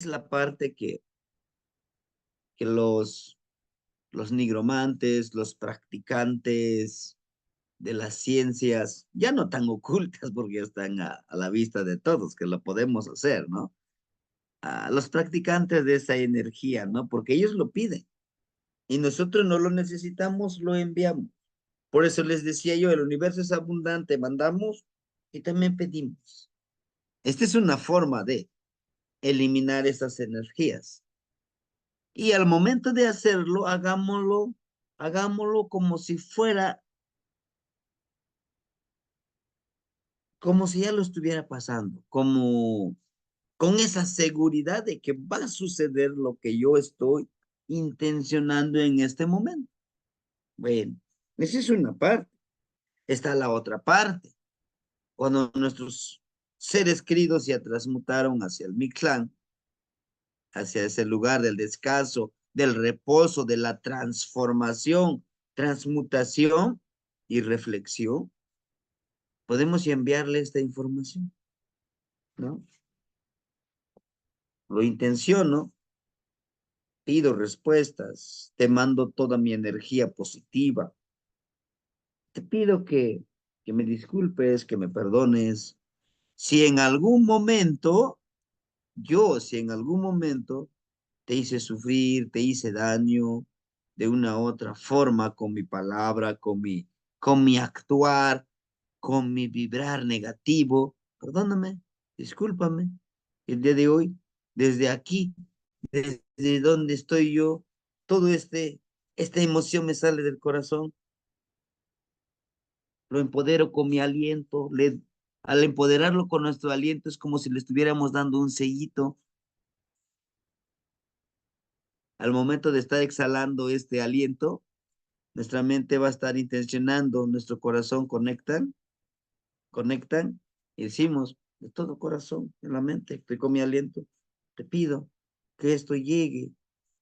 es la parte que los nigromantes, los practicantes de las ciencias, ya no tan ocultas porque ya están a la vista de todos, que lo podemos hacer, ¿no? A los practicantes de esa energía, ¿no? Porque ellos lo piden y nosotros no lo necesitamos, lo enviamos. Por eso les decía yo, el universo es abundante, mandamos y también pedimos. Esta es una forma de eliminar esas energías. Y al momento de hacerlo, hagámoslo como si ya lo estuviera pasando, como con esa seguridad de que va a suceder lo que yo estoy intencionando en este momento. Bueno, esa es una parte. Está la otra parte. Cuando nuestros seres queridos ya transmutaron hacia el Mictlán, hacia ese lugar del descanso, del reposo, de la transformación, transmutación y reflexión, podemos enviarle esta información, ¿no? Lo intenciono, pido respuestas, te mando toda mi energía positiva, te pido que me disculpes, que me perdones. Si en algún momento, si en algún momento te hice sufrir, te hice daño de una u otra forma con mi palabra, con mi actuar, con mi vibrar negativo, perdóname, discúlpame. El día de hoy, desde aquí, desde donde estoy yo, todo esta emoción me sale del corazón, lo empodero con mi aliento, al empoderarlo con nuestro aliento es como si le estuviéramos dando un sellito. Al momento de estar exhalando este aliento, nuestra mente va a estar intencionando, nuestro corazón conectan y decimos de todo corazón, en la mente, estoy con mi aliento, te pido que esto llegue.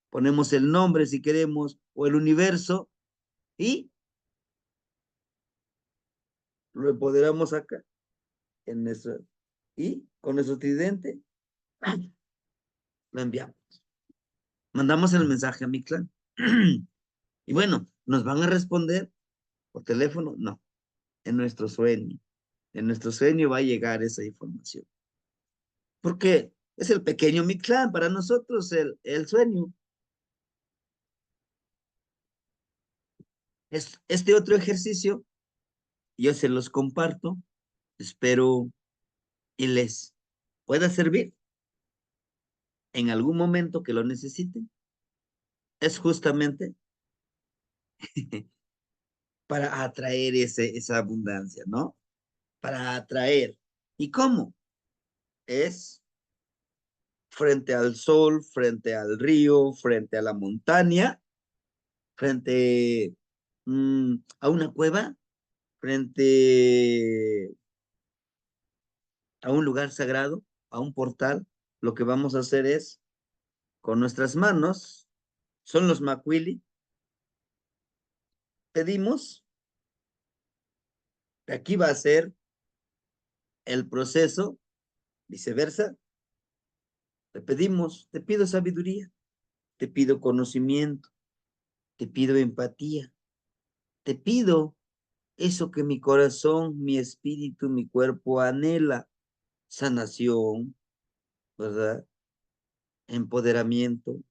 Ponemos el nombre si queremos o el universo y lo empoderamos acá en nuestro y con nuestro tridente lo enviamos. Mandamos el mensaje a mi clan. Y bueno, ¿nos van a responder por teléfono? No, en nuestro sueño. En nuestro sueño va a llegar esa información. Porque es el pequeño Mictlán, para nosotros el sueño. Es este otro ejercicio, yo se los comparto, espero y les pueda servir en algún momento que lo necesiten. Es justamente para atraer esa abundancia, ¿no? Para atraer. ¿Y cómo? Es frente al sol, frente al río, frente a la montaña, frente a una cueva, frente a un lugar sagrado, a un portal. Lo que vamos a hacer es, con nuestras manos, son los macuili, pedimos, aquí va a ser el proceso, viceversa, le pedimos, te pido sabiduría, te pido conocimiento, te pido empatía, te pido eso que mi corazón, mi espíritu, mi cuerpo anhela, sanación, ¿verdad? Empoderamiento,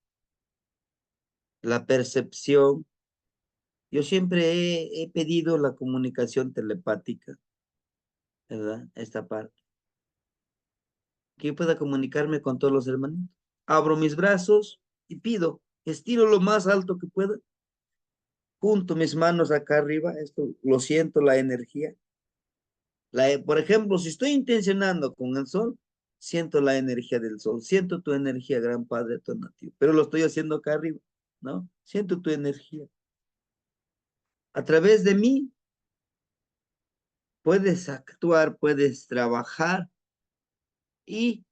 la percepción. Yo siempre he pedido la comunicación telepática, ¿verdad? Esta parte. Que yo pueda comunicarme con todos los hermanos. Abro mis brazos y pido, estiro lo más alto que pueda, junto mis manos acá arriba, esto lo siento, la energía. Por ejemplo, si estoy intencionando con el sol, siento la energía del sol, siento tu energía, gran Padre Tonatiuh, pero lo estoy haciendo acá arriba, ¿no? Siento tu energía. A través de mí puedes actuar, puedes trabajar y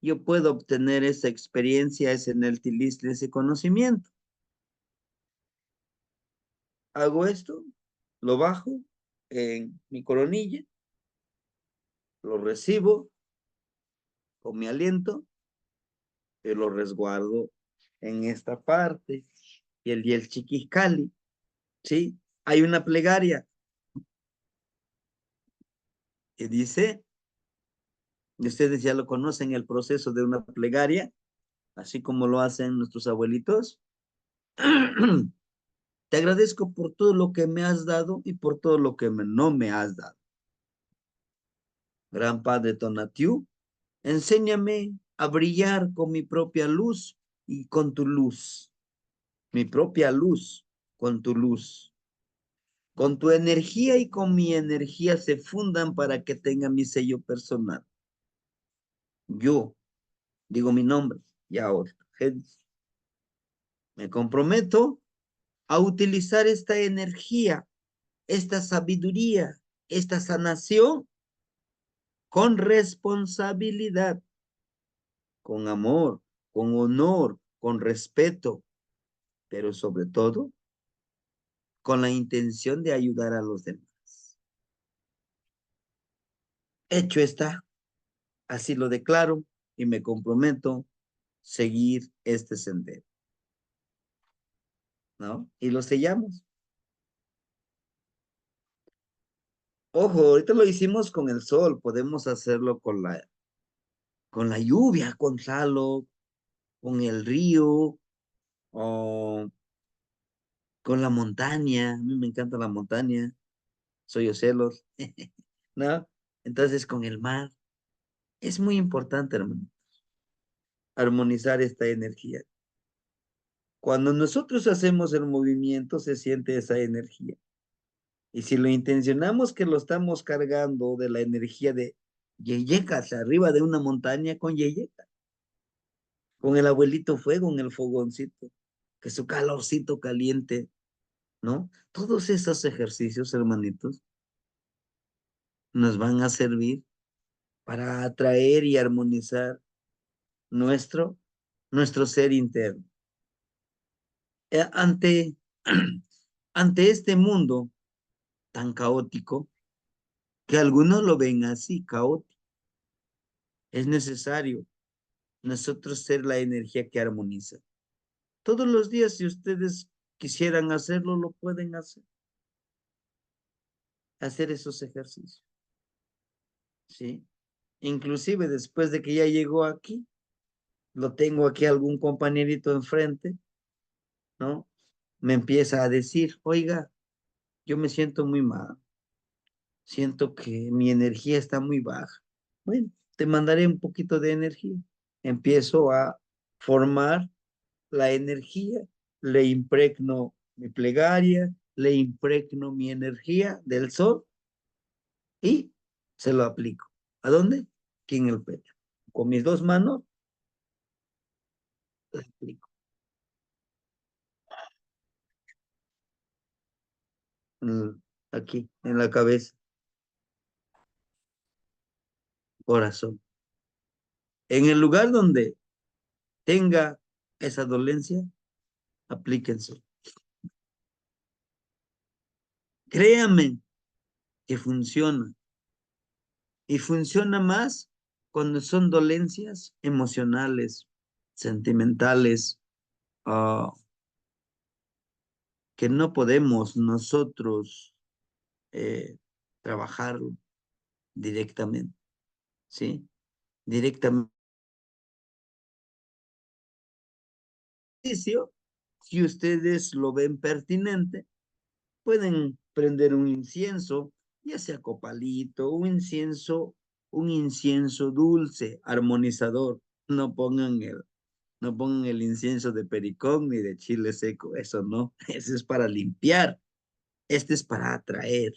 yo puedo obtener esa experiencia, ese Neltilistle, ese conocimiento. Hago esto, lo bajo en mi coronilla, lo recibo con mi aliento, Yo lo resguardo en esta parte. Y el chiquiscali, ¿sí? Hay una plegaria que dice, y ustedes ya lo conocen, el proceso de una plegaria, así como lo hacen nuestros abuelitos. Te agradezco por todo lo que me has dado y por todo lo que no me has dado. Gran Padre Tonatiuh, enséñame a brillar con mi propia luz y con tu luz. Mi propia luz con tu luz. Con tu energía y con mi energía se fundan para que tenga mi sello personal. Yo digo mi nombre y ahora, me comprometo a utilizar esta energía, esta sabiduría, esta sanación con responsabilidad, con amor, con honor, con respeto, pero sobre todo con la intención de ayudar a los demás. Hecho está, así lo declaro y me comprometo a seguir este sendero, ¿no? Y lo sellamos. Ojo, ahorita lo hicimos con el sol, podemos hacerlo con la lluvia, con Tlaloc, con el río, o con la montaña. A mí me encanta la montaña, soy Ocelos, ¿no? Entonces con el mar. Es muy importante, hermano, armonizar esta energía. Cuando nosotros hacemos el movimiento, se siente esa energía. Y si lo intencionamos que lo estamos cargando de la energía de Yeyeka hacia arriba de una montaña con Yeyeka, con el abuelito fuego en el fogoncito, que su calorcito caliente, ¿no? Todos esos ejercicios, hermanitos, nos van a servir para atraer y armonizar nuestro, nuestro ser interno. Ante, ante este mundo tan caótico, que algunos lo ven así, caótico, es necesario nosotros ser la energía que armoniza. Todos los días, si ustedes quisieran hacerlo, lo pueden hacer esos ejercicios, ¿sí? Inclusive después de que ya llegó aquí, lo tengo aquí algún compañerito enfrente, ¿no? Me empieza a decir, oiga, yo me siento muy mal, siento que mi energía está muy baja. Bueno, te mandaré un poquito de energía. Empiezo a formar la energía, le impregno mi plegaria, le impregno mi energía del sol y se lo aplico. ¿A dónde? Aquí en el pecho. Con mis dos manos, la aplico. Aquí, en la cabeza, corazón. En el lugar donde tenga esa dolencia, aplíquense. Créanme que funciona. Y funciona más cuando son dolencias emocionales, sentimentales, uh, que no podemos nosotros eh, trabajar directamente, ¿sí? Directamente. Si ustedes lo ven pertinente, pueden prender un incienso, ya sea copalito, un incienso dulce, armonizador. No pongan el incienso de pericón ni de chile seco, eso no, ese es para limpiar, este es para atraer.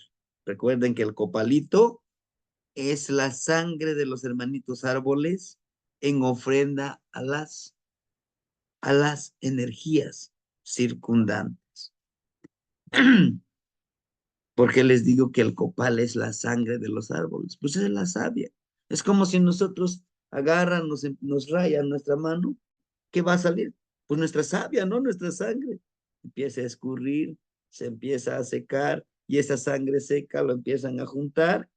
Recuerden que el copalito es la sangre de los hermanitos árboles en ofrenda a las energías circundantes. Porque les digo que el copal es la sangre de los árboles, pues es la savia. Es como si nosotros agarran, nos rayan nuestra mano, ¿qué va a salir? Pues nuestra savia, ¿no? Nuestra sangre. Empieza a escurrir, se empieza a secar y esa sangre seca lo empiezan a juntar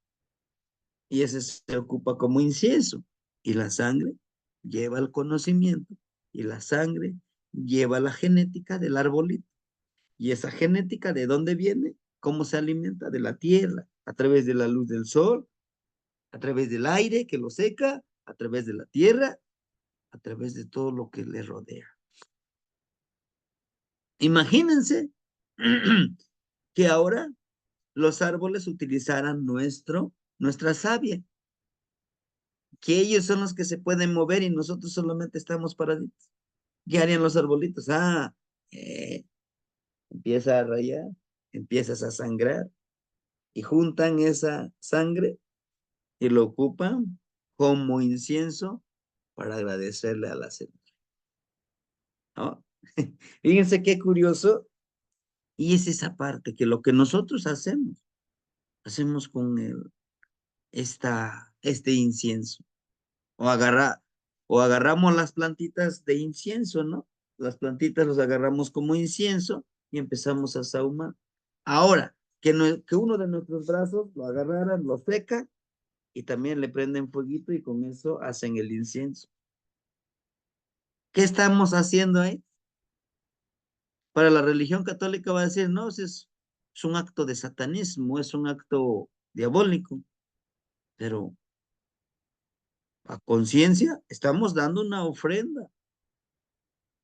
y ese se ocupa como incienso. Y la sangre lleva el conocimiento Y la sangre lleva la genética del arbolito. ¿Y esa genética de dónde viene? ¿Cómo se alimenta? De la tierra, a través de la luz del sol, a través del aire que lo seca, a través de la tierra, a través de todo lo que le rodea. Imagínense que ahora los árboles utilizaran nuestra savia, que ellos son los que se pueden mover y nosotros solamente estamos paraditos. ¿Qué harían los arbolitos? Eh, empieza a rayar, empiezas a sangrar y juntan esa sangre y lo ocupan como incienso para agradecerle a la Señora, ¿no? Fíjense qué curioso. Y es esa parte que lo que nosotros hacemos con este incienso. O, o agarramos las plantitas de incienso, ¿no? Las plantitas los agarramos como incienso y empezamos a sahumar. Ahora, que uno de nuestros brazos lo agarraran, lo seca y también le prenden fueguito y con eso hacen el incienso. ¿Qué estamos haciendo ahí? Para la religión católica va a decir, no, es un acto de satanismo, es un acto diabólico, pero a conciencia estamos dando una ofrenda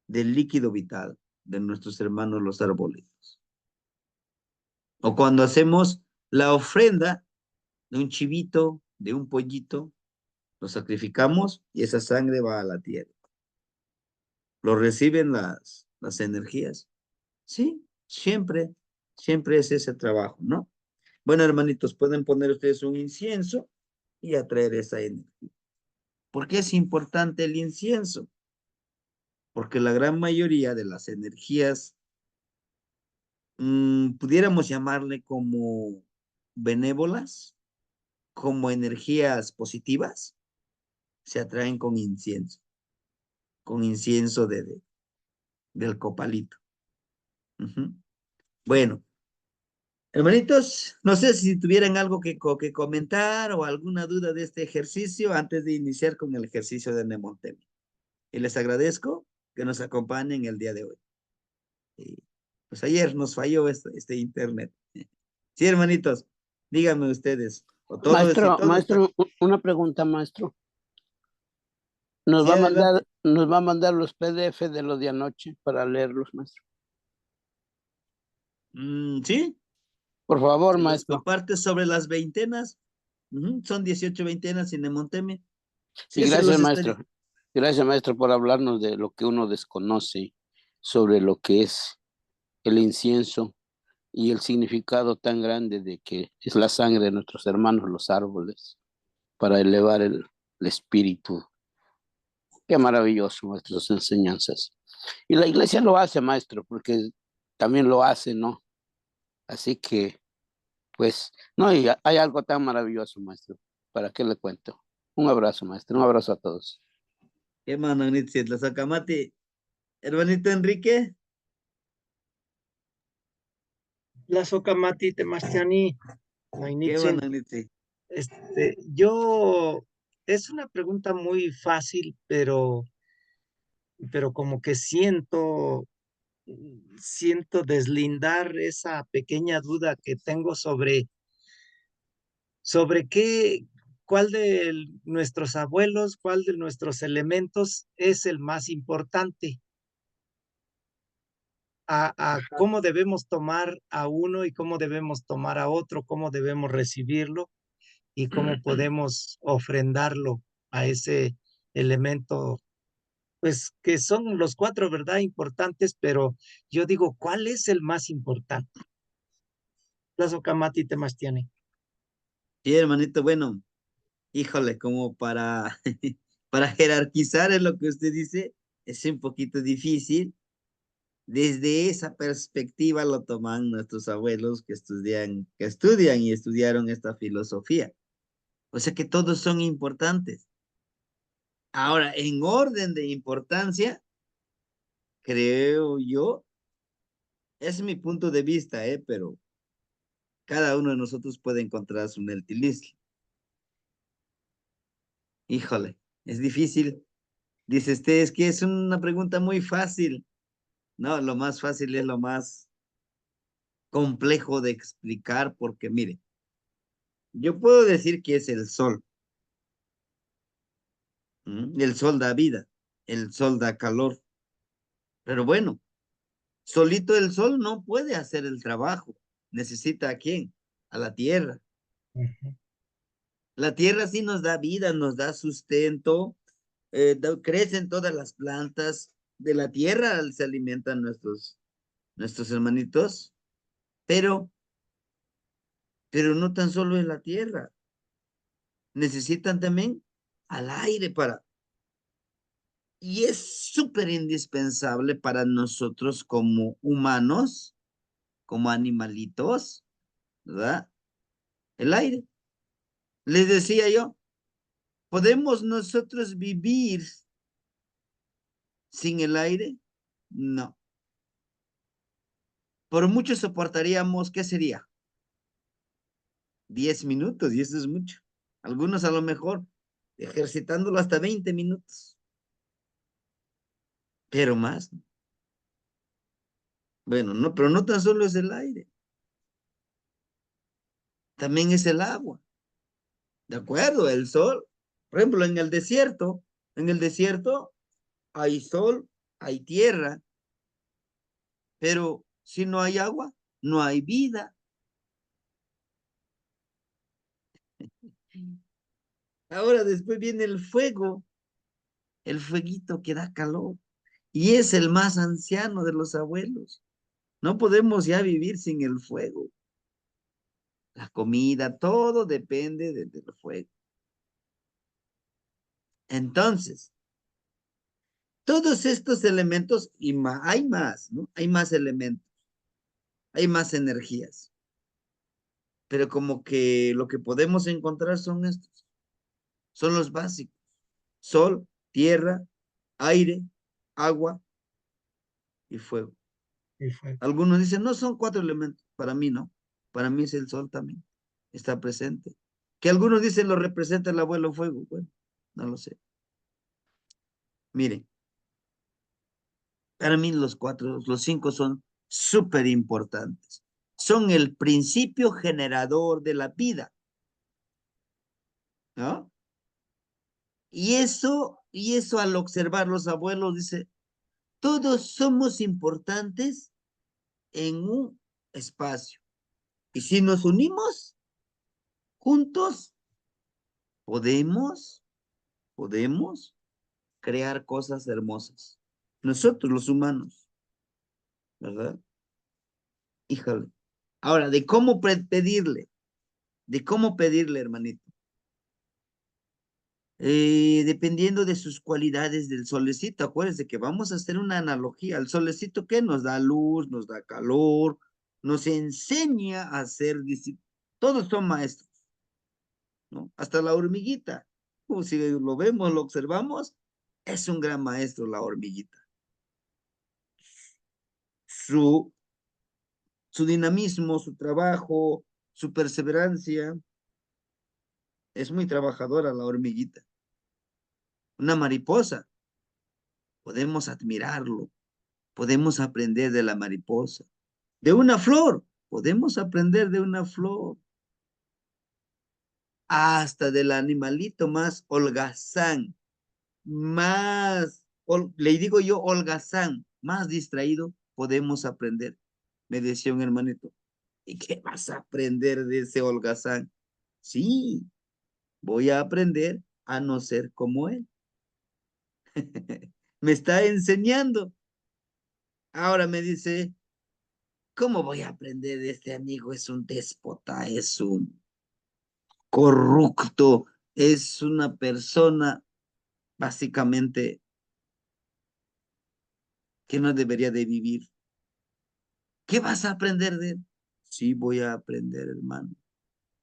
del líquido vital de nuestros hermanos los arbolitos. O cuando hacemos la ofrenda de un chivito, de un pollito, lo sacrificamos y esa sangre va a la tierra. ¿Lo reciben las energías? Sí, siempre es ese trabajo, ¿no? Bueno, hermanitos, pueden poner ustedes un incienso y atraer esa energía. ¿Por qué es importante el incienso? Porque la gran mayoría de las energías, pudiéramos llamarle como benévolas, como energías positivas, se atraen con incienso del copalito. Ujú. Bueno, hermanitos, no sé si tuvieran algo que comentar o alguna duda de este ejercicio antes de iniciar con el ejercicio de Nemontemi. Y les agradezco que nos acompañen el día de hoy. Y, pues ayer nos falló este internet. Sí, hermanitos, díganme ustedes, o todo, si Maestro, todo está... una pregunta, maestro. Sí, adelante. Nos va a mandar los PDF de los de anoche para leerlos, maestro. Sí, Por favor, se los maestro. comparte sobre las veintenas. Son 18 veintenas en Nemonteme. Y Sí, se los estoy... Gracias, maestro, por hablarnos de lo que uno desconoce sobre lo que es el incienso y el significado tan grande de que es la sangre de nuestros hermanos, los árboles, para elevar el espíritu. Qué maravilloso, nuestras enseñanzas. Y la iglesia lo hace, maestro, porque también lo hace, ¿no? Así que, pues, no, y hay algo tan maravilloso, maestro. ¿Para qué le cuento? Un abrazo, maestro. Un abrazo a todos. ¿Qué mano, Nitzit? La sacamate. Hermanito Enrique, La Socamati Temastiani, ¿qué Mainitzin. mano, Nitzit? Yo, es una pregunta muy fácil, pero como que siento deslindar esa pequeña duda que tengo sobre cuál de nuestros abuelos, cuál de nuestros elementos es el más importante. A cómo debemos tomar a uno y cómo debemos tomar a otro, cómo debemos recibirlo y cómo podemos ofrendarlo a ese elemento, pues que son los cuatro, ¿verdad? Importantes, pero yo digo, ¿cuál es el más importante? Las Ocamati Temastiane. Sí, hermanito, bueno, híjole, como para, para jerarquizar en lo que usted dice, es un poquito difícil. Desde esa perspectiva lo toman nuestros abuelos que estudian y estudiaron esta filosofía. O sea que todos son importantes. Ahora, en orden de importancia, creo yo, es mi punto de vista, pero cada uno de nosotros puede encontrar su Neltilisli. Híjole, es difícil Dice usted, es que es una pregunta muy fácil. No, lo más fácil es lo más complejo de explicar porque mire, yo puedo decir que es el sol. El sol da vida, el sol da calor. Pero bueno, solito el sol no puede hacer el trabajo. ¿Necesita a quién? A la tierra. Ujú, La tierra sí nos da vida, nos da sustento, crecen todas las plantas de la tierra, se alimentan nuestros hermanitos, pero, pero no tan solo en la tierra, necesitan también al aire para, y es súper indispensable para nosotros como humanos, como animalitos, ¿verdad? El aire. Les decía yo, ¿podemos nosotros vivir sin el aire? No. Por mucho soportaríamos, ¿qué sería? 10 minutos, y eso es mucho. Algunos a lo mejor ejercitándolo hasta 20 minutos, pero más. Bueno, no, pero no tan solo es el aire, también es el agua, ¿de acuerdo? El sol. Por ejemplo, en el desierto hay sol, hay tierra, pero si no hay agua, no hay vida. Ahora después viene el fuego, el fueguito que da calor, y es el más anciano de los abuelos. No podemos ya vivir sin el fuego. La comida, todo depende del fuego. Entonces, todos estos elementos, y hay más, ¿no? Hay más elementos, hay más energías, pero como que lo que podemos encontrar son estos, son los básicos. Sol, tierra, aire, agua y fuego. y fue. Algunos dicen, no son 4 elementos, para mí no, para mí es el sol también, está presente. Que algunos dicen lo representa el abuelo fuego, bueno, no lo sé. Miren, para mí los 5 son súper importantes. Son el principio generador de la vida, ¿no? Y eso al observar los abuelos dice, todos somos importantes en un espacio. Y si nos unimos juntos, podemos, podemos crear cosas hermosas. Nosotros los humanos, ¿verdad? Híjole. Ahora, de cómo pedirle, hermanito. Dependiendo de sus cualidades del solecito, acuérdense que vamos a hacer una analogía. El solecito que nos da luz, nos da calor, nos enseña a ser discípulos. Todos son maestros, ¿no? Hasta la hormiguita. Como si lo vemos, lo observamos, es un gran maestro la hormiguita. Su, su dinamismo, su trabajo, su perseverancia, es muy trabajadora la hormiguita. Una mariposa, podemos admirarlo, podemos aprender de la mariposa. De una flor, podemos aprender de una flor. Hasta del animalito más holgazán, le digo yo holgazán, más distraído, podemos aprender. Me decía un hermanito, ¿y qué vas a aprender de ese holgazán? Sí, voy a aprender a no ser como él. Me está enseñando. Ahora me dice, ¿cómo voy a aprender de este amigo? Es un déspota, es un corrupto, es una persona básicamente que no debería de vivir. ¿Qué vas a aprender de él? Sí, voy a aprender, hermano.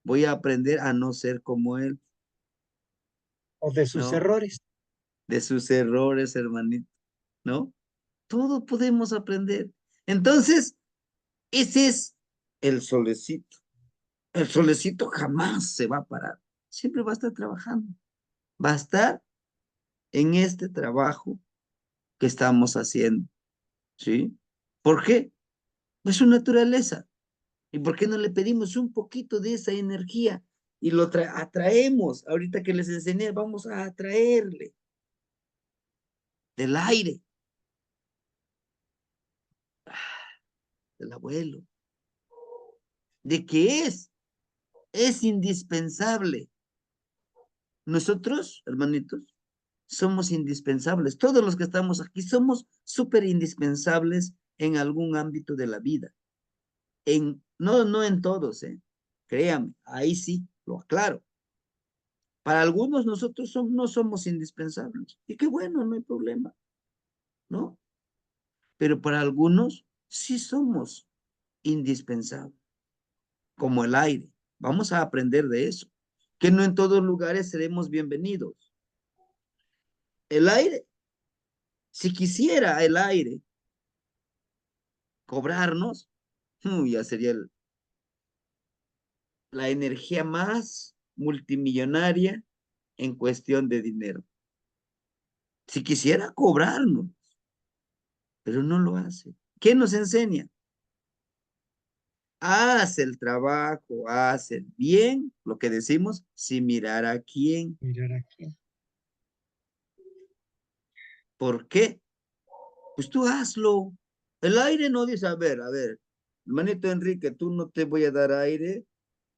Voy a aprender a no ser como él, O de sus ¿no? errores. De sus errores, hermanito, ¿no? Todo podemos aprender. Entonces, ese es el solecito. El solecito jamás se va a parar. Siempre va a estar trabajando. Va a estar en este trabajo que estamos haciendo, ¿sí? ¿Por qué? Es su naturaleza. ¿Y por qué no le pedimos un poquito de esa energía y lo atraemos? Ahorita que les enseñé, vamos a atraerle del aire, del abuelo, de que es indispensable. Nosotros, hermanitos, somos indispensables. Todos los que estamos aquí somos súper indispensables en algún ámbito de la vida. No en todos, créame, ahí sí, lo aclaro. Para algunos nosotros no somos indispensables. Y qué bueno, no hay problema, ¿no? Pero para algunos sí somos indispensables, como el aire. Vamos a aprender de eso, que no en todos lugares seremos bienvenidos. El aire, si quisiera el aire cobrarnos, ya sería la energía más multimillonaria en cuestión de dinero. Si quisiera cobrarnos, pero no lo hace. ¿Qué nos enseña? Haz el trabajo, haz el bien, lo que decimos, sin mirar a quién. Mirar aquí. ¿Por qué? Pues tú hazlo. El aire no dice, a ver, hermanito Enrique, tú no te voy a dar aire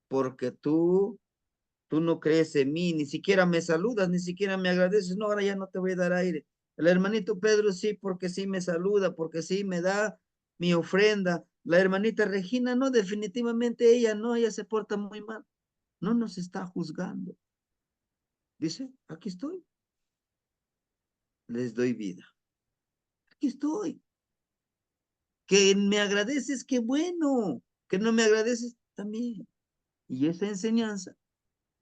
porque tú no crees en mí, ni siquiera me saludas, ni siquiera me agradeces, no, ahora ya no te voy a dar aire. El hermanito Pedro sí, porque sí me saluda, porque sí me da mi ofrenda. La hermanita Regina, no, definitivamente ella no, ella se porta muy mal. No nos está juzgando. Dice, aquí estoy, les doy vida. Aquí estoy. Que me agradeces, qué bueno. Que no me agradeces, también. Y esa enseñanza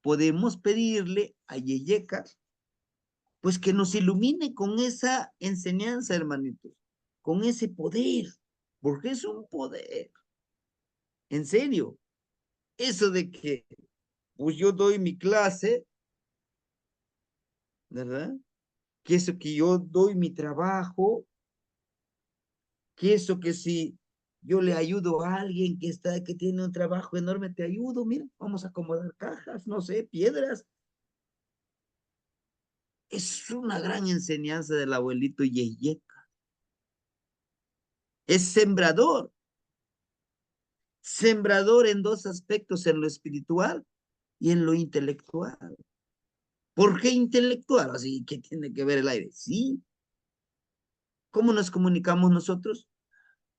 podemos pedirle a Yeyeka pues que nos ilumine con esa enseñanza, hermanitos, con ese poder, porque es un poder, en serio, eso de que, pues yo doy mi clase, ¿verdad? Que eso que yo doy mi trabajo, que eso que si yo le ayudo a alguien que tiene un trabajo enorme, te ayudo, mira, vamos a acomodar cajas, no sé, piedras. Es una gran enseñanza del abuelito Yeyeka. Es sembrador en dos aspectos, en lo espiritual y en lo intelectual. ¿Por qué intelectual? Así que tiene que ver el aire. Sí. ¿Cómo nos comunicamos nosotros?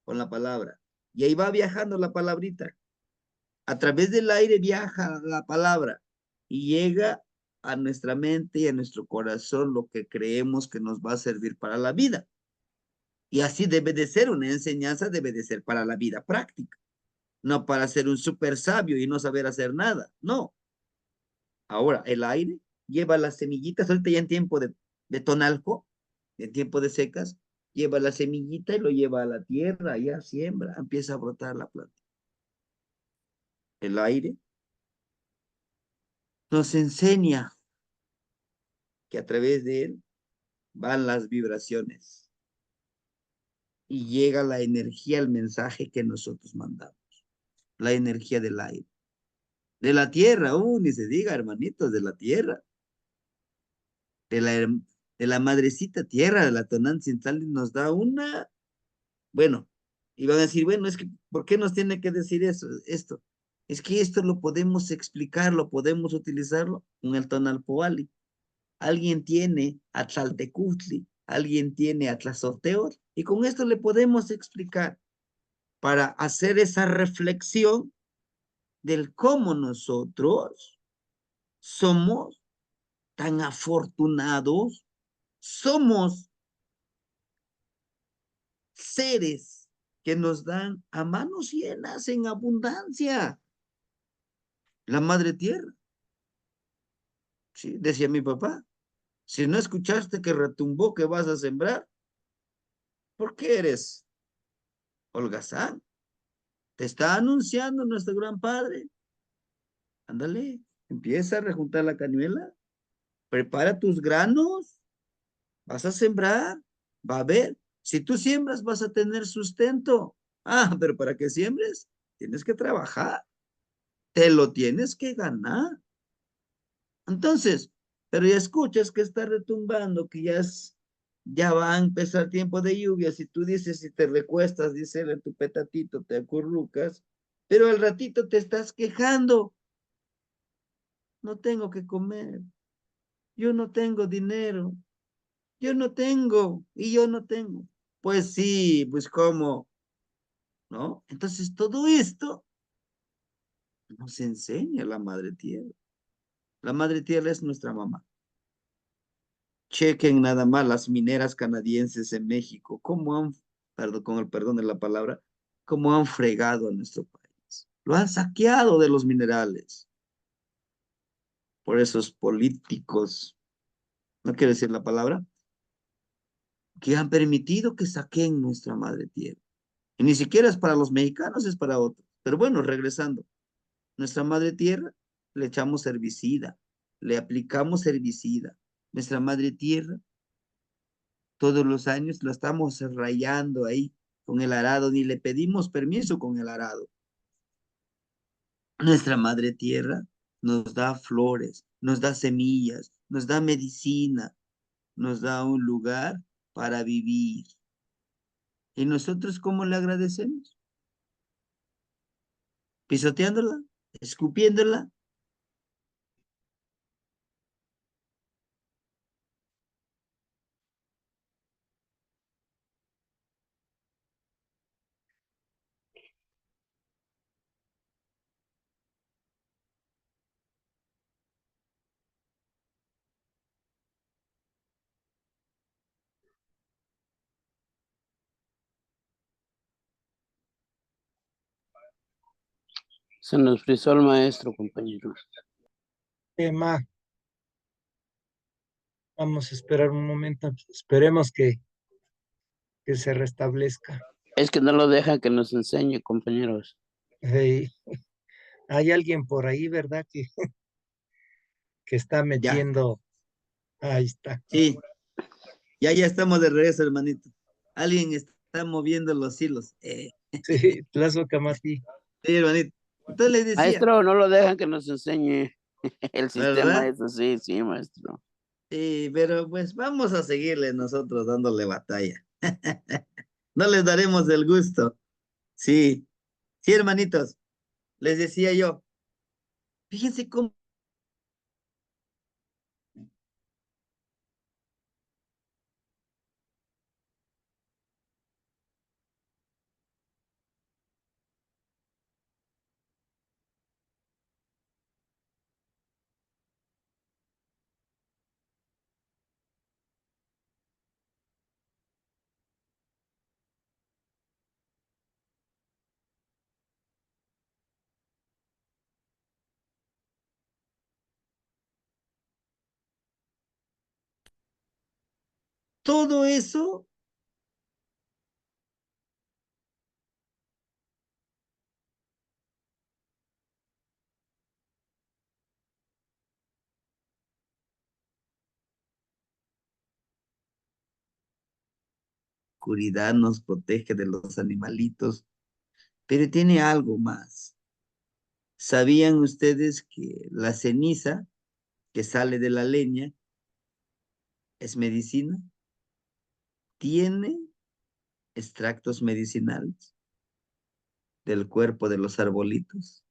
Con la palabra. Y ahí va viajando la palabrita. A través del aire viaja la palabra y llega a nuestra mente y a nuestro corazón lo que creemos que nos va a servir para la vida. Y así debe de ser, una enseñanza debe de ser para la vida práctica, no para ser un súper sabio y no saber hacer nada, no. Ahora, el aire lleva las semillitas, ahorita ya en tiempo de tonalco, en tiempo de secas, lleva la semillita y lo lleva a la tierra, ya siembra, empieza a brotar la planta. El aire nos enseña que a través de él van las vibraciones y llega la energía, el mensaje que nosotros mandamos, la energía del aire. De la tierra, ni se diga, hermanitos, de la tierra, de la, de la madrecita tierra, de la Tonantzin nos da una. Bueno, y van a decir, bueno, es que, ¿por qué nos tiene que decir eso, esto? Es que esto lo podemos explicar, lo podemos utilizarlo con el Tonalpoali. Alguien tiene Atlaltecutli, alguien tiene Atlazoteotl, y con esto le podemos explicar para hacer esa reflexión del cómo nosotros somos tan afortunados, somos seres que nos dan a manos llenas en abundancia. La madre tierra, ¿sí? Decía mi papá, si no escuchaste que retumbó que vas a sembrar, ¿por qué eres holgazán? Te está anunciando nuestro gran padre. Ándale, empieza a rejuntar la cañuela, prepara tus granos, vas a sembrar, va a haber. Si tú siembras, vas a tener sustento. Ah, pero para que siembres, tienes que trabajar, te lo tienes que ganar. Entonces, pero ya escuchas que está retumbando, que ya va a empezar tiempo de lluvia. Si tú dices, si te recuestas, dice tu petatito, te acurrucas, pero al ratito te estás quejando. No tengo que comer, yo no tengo dinero, yo no tengo y yo no tengo. Pues sí, pues cómo, ¿no? Entonces todo esto nos enseña la Madre Tierra. La Madre Tierra es nuestra mamá. Chequen nada más las mineras canadienses en México, cómo han, perdón, con el perdón de la palabra, cómo han fregado a nuestro país. Lo han saqueado de los minerales por esos políticos, no quiero decir la palabra, que han permitido que saquen nuestra madre tierra. Y ni siquiera es para los mexicanos, es para otros. Pero bueno, regresando, nuestra madre tierra le echamos herbicida, le aplicamos herbicida. Nuestra madre tierra todos los años la estamos rayando ahí con el arado, ni le pedimos permiso con el arado. Nuestra madre tierra nos da flores, nos da semillas, nos da medicina, nos da un lugar para vivir. ¿Y nosotros cómo le agradecemos? Pisoteándola, escupiéndola. Se nos frizó el maestro, compañeros. Emma, vamos a esperar un momento, esperemos que se restablezca. Es que no lo deja que nos enseñe, compañeros. Eh, hay alguien por ahí, ¿verdad? Que está Ya, metiendo, ahí está. sí, ya estamos de regreso, hermanito. Alguien está moviendo los hilos. Sí, Tlazo Camati, Sí, hermanito. Entonces les decía, Maestro, no lo dejan que nos enseñe. El sistema ¿verdad? es así, sí, maestro. Sí, pero pues vamos a seguirle nosotros dándole batalla. No les daremos el gusto. Sí, sí, hermanitos. Les decía yo, fíjense cómo todo eso, oscuridad nos protege de los animalitos, pero tiene algo más. ¿Sabían ustedes que la ceniza que sale de la leña es medicina? Tiene extractos medicinales del cuerpo de los arbolitos.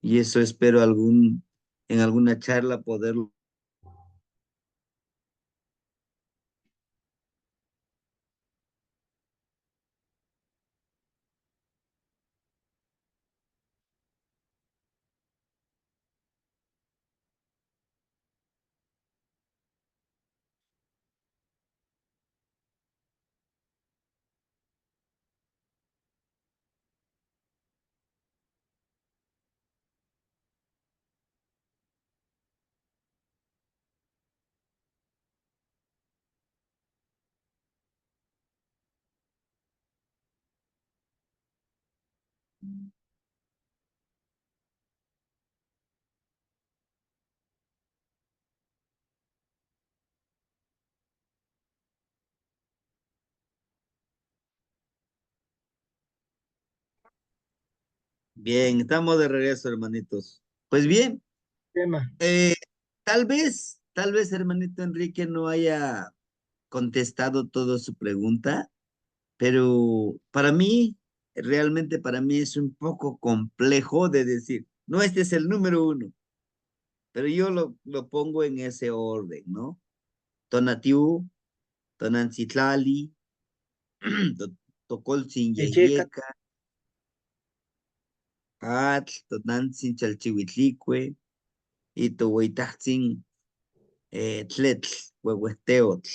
Y eso espero en alguna charla poderlo. Bien, estamos de regreso, hermanitos. Pues bien, Tema. eh, tal vez, hermanito Enrique no haya contestado toda su pregunta, pero para mí, realmente para mí es un poco complejo de decir, no, este es el número uno, pero yo lo pongo en ese orden, ¿no? Tonatiu, Tonanциtlali, Tocoltzin Echeca, Yeyeca, Atl, Tonantzin Chalchihuitlicue, y Tohuitahtzin Tletl, Huehueteotl,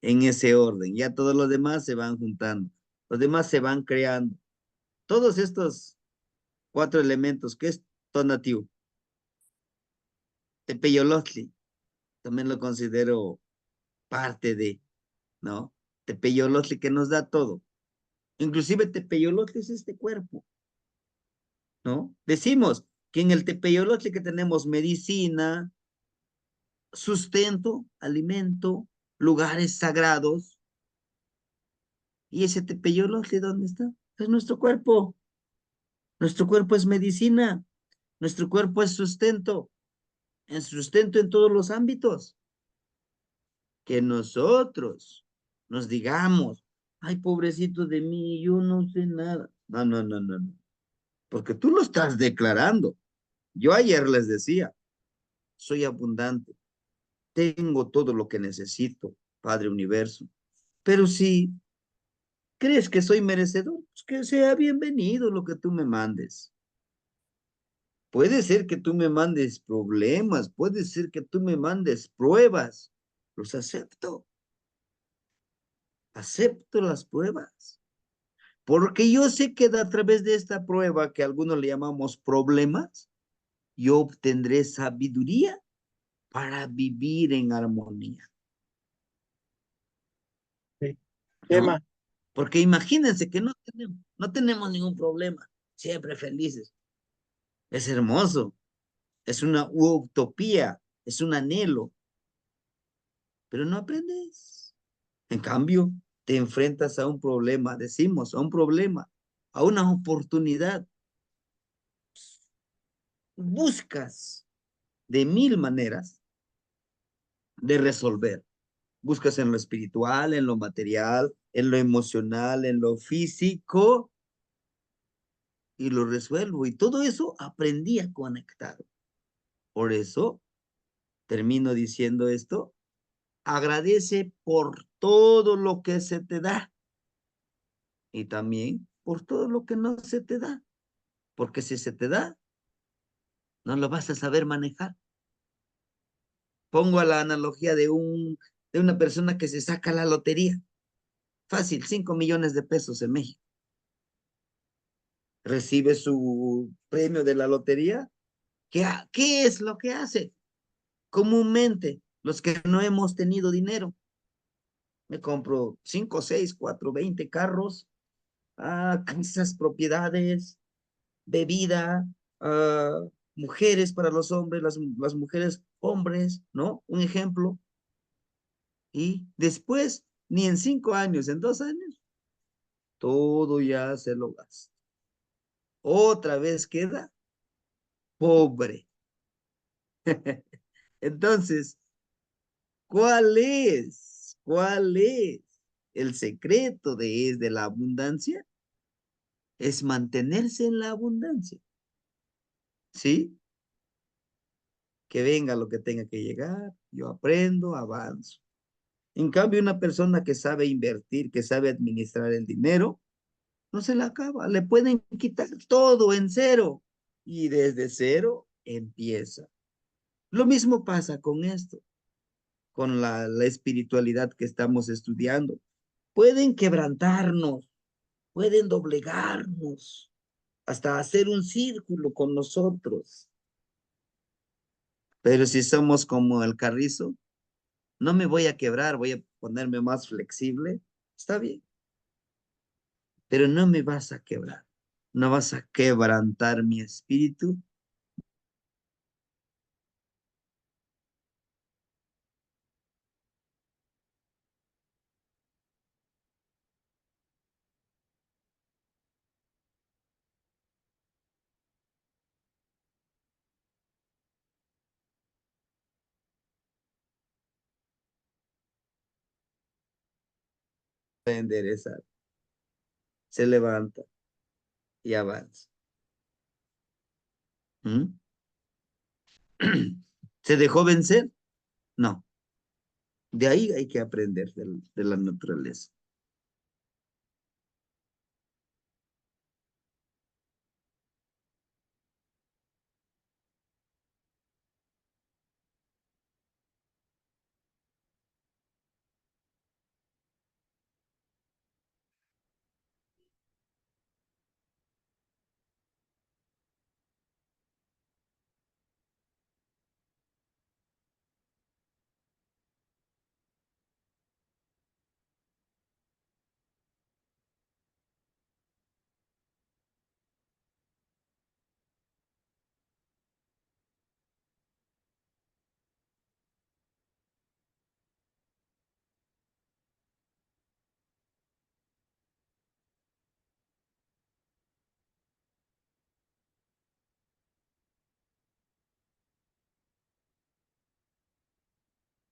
en ese orden. Ya todos los demás se van juntando, los demás se van creando. Todos estos cuatro elementos, que es Tonatiuh, Tepeyolotli, también lo considero parte de, ¿no? Tepeyolotli que nos da todo. Inclusive Tepeyolotli es este cuerpo, ¿no? Decimos que en el Tepeyolotli que tenemos medicina, sustento, alimento, lugares sagrados, y ese Tepeyolotli, ¿dónde está? Es nuestro cuerpo. Nuestro cuerpo es medicina, nuestro cuerpo es sustento, es sustento en todos los ámbitos. Que nosotros nos digamos, ay, pobrecito de mí, yo no sé nada. No, no, no, no, no. Porque tú lo estás declarando. Yo ayer les decía, soy abundante, tengo todo lo que necesito, Padre Universo. Pero si crees que soy merecedor, pues que sea bienvenido lo que tú me mandes. Puede ser que tú me mandes problemas, puede ser que tú me mandes pruebas. Los acepto, acepto las pruebas. Porque yo sé que a través de esta prueba, que algunos le llamamos problemas, yo obtendré sabiduría para vivir en armonía, sí. ¿no? Tema. Porque imagínense que no tenemos ningún problema, siempre felices. Es hermoso, es una utopía, es un anhelo, pero no aprendes. En cambio, te enfrentas a un problema, decimos, a un problema, a una oportunidad. Buscas de mil maneras de resolver. Buscas en lo espiritual, en lo material, en lo emocional, en lo físico, y lo resuelvo. Y todo eso aprendí a conectar. Por eso termino diciendo esto, agradece por todo lo que se te da y también por todo lo que no se te da, porque si se te da, no lo vas a saber manejar. Pongo a la analogía de una persona que se saca la lotería. Fácil, 5 millones de pesos en México. Recibe su premio de la lotería. ¿Qué es lo que hace? Comúnmente, los que no hemos tenido dinero, me compro 5, 6, 4, 20 carros, casas, propiedades, bebida, ah, mujeres para los hombres, las mujeres hombres, ¿no? Un ejemplo. Y después, ni en 5 años, en 2 años, todo ya se lo gasta. Otra vez queda pobre. Entonces, ¿cuál es el secreto de la abundancia? Es mantenerse en la abundancia, ¿sí? Que venga lo que tenga que llegar, yo aprendo, avanzo. En cambio, una persona que sabe invertir, que sabe administrar el dinero, no se la acaba, le pueden quitar todo en cero y desde cero empieza. Lo mismo pasa con esto, con la espiritualidad que estamos estudiando. Pueden quebrantarnos, pueden doblegarnos, hasta hacer un círculo con nosotros. Pero si somos como el carrizo, no me voy a quebrar, voy a ponerme más flexible. Está bien, pero no me vas a quebrar. No vas a quebrantar mi espíritu. enderezar. Se levanta y avanza. ¿Mm? ¿Se dejó vencer? No. De ahí hay que aprender de la naturaleza.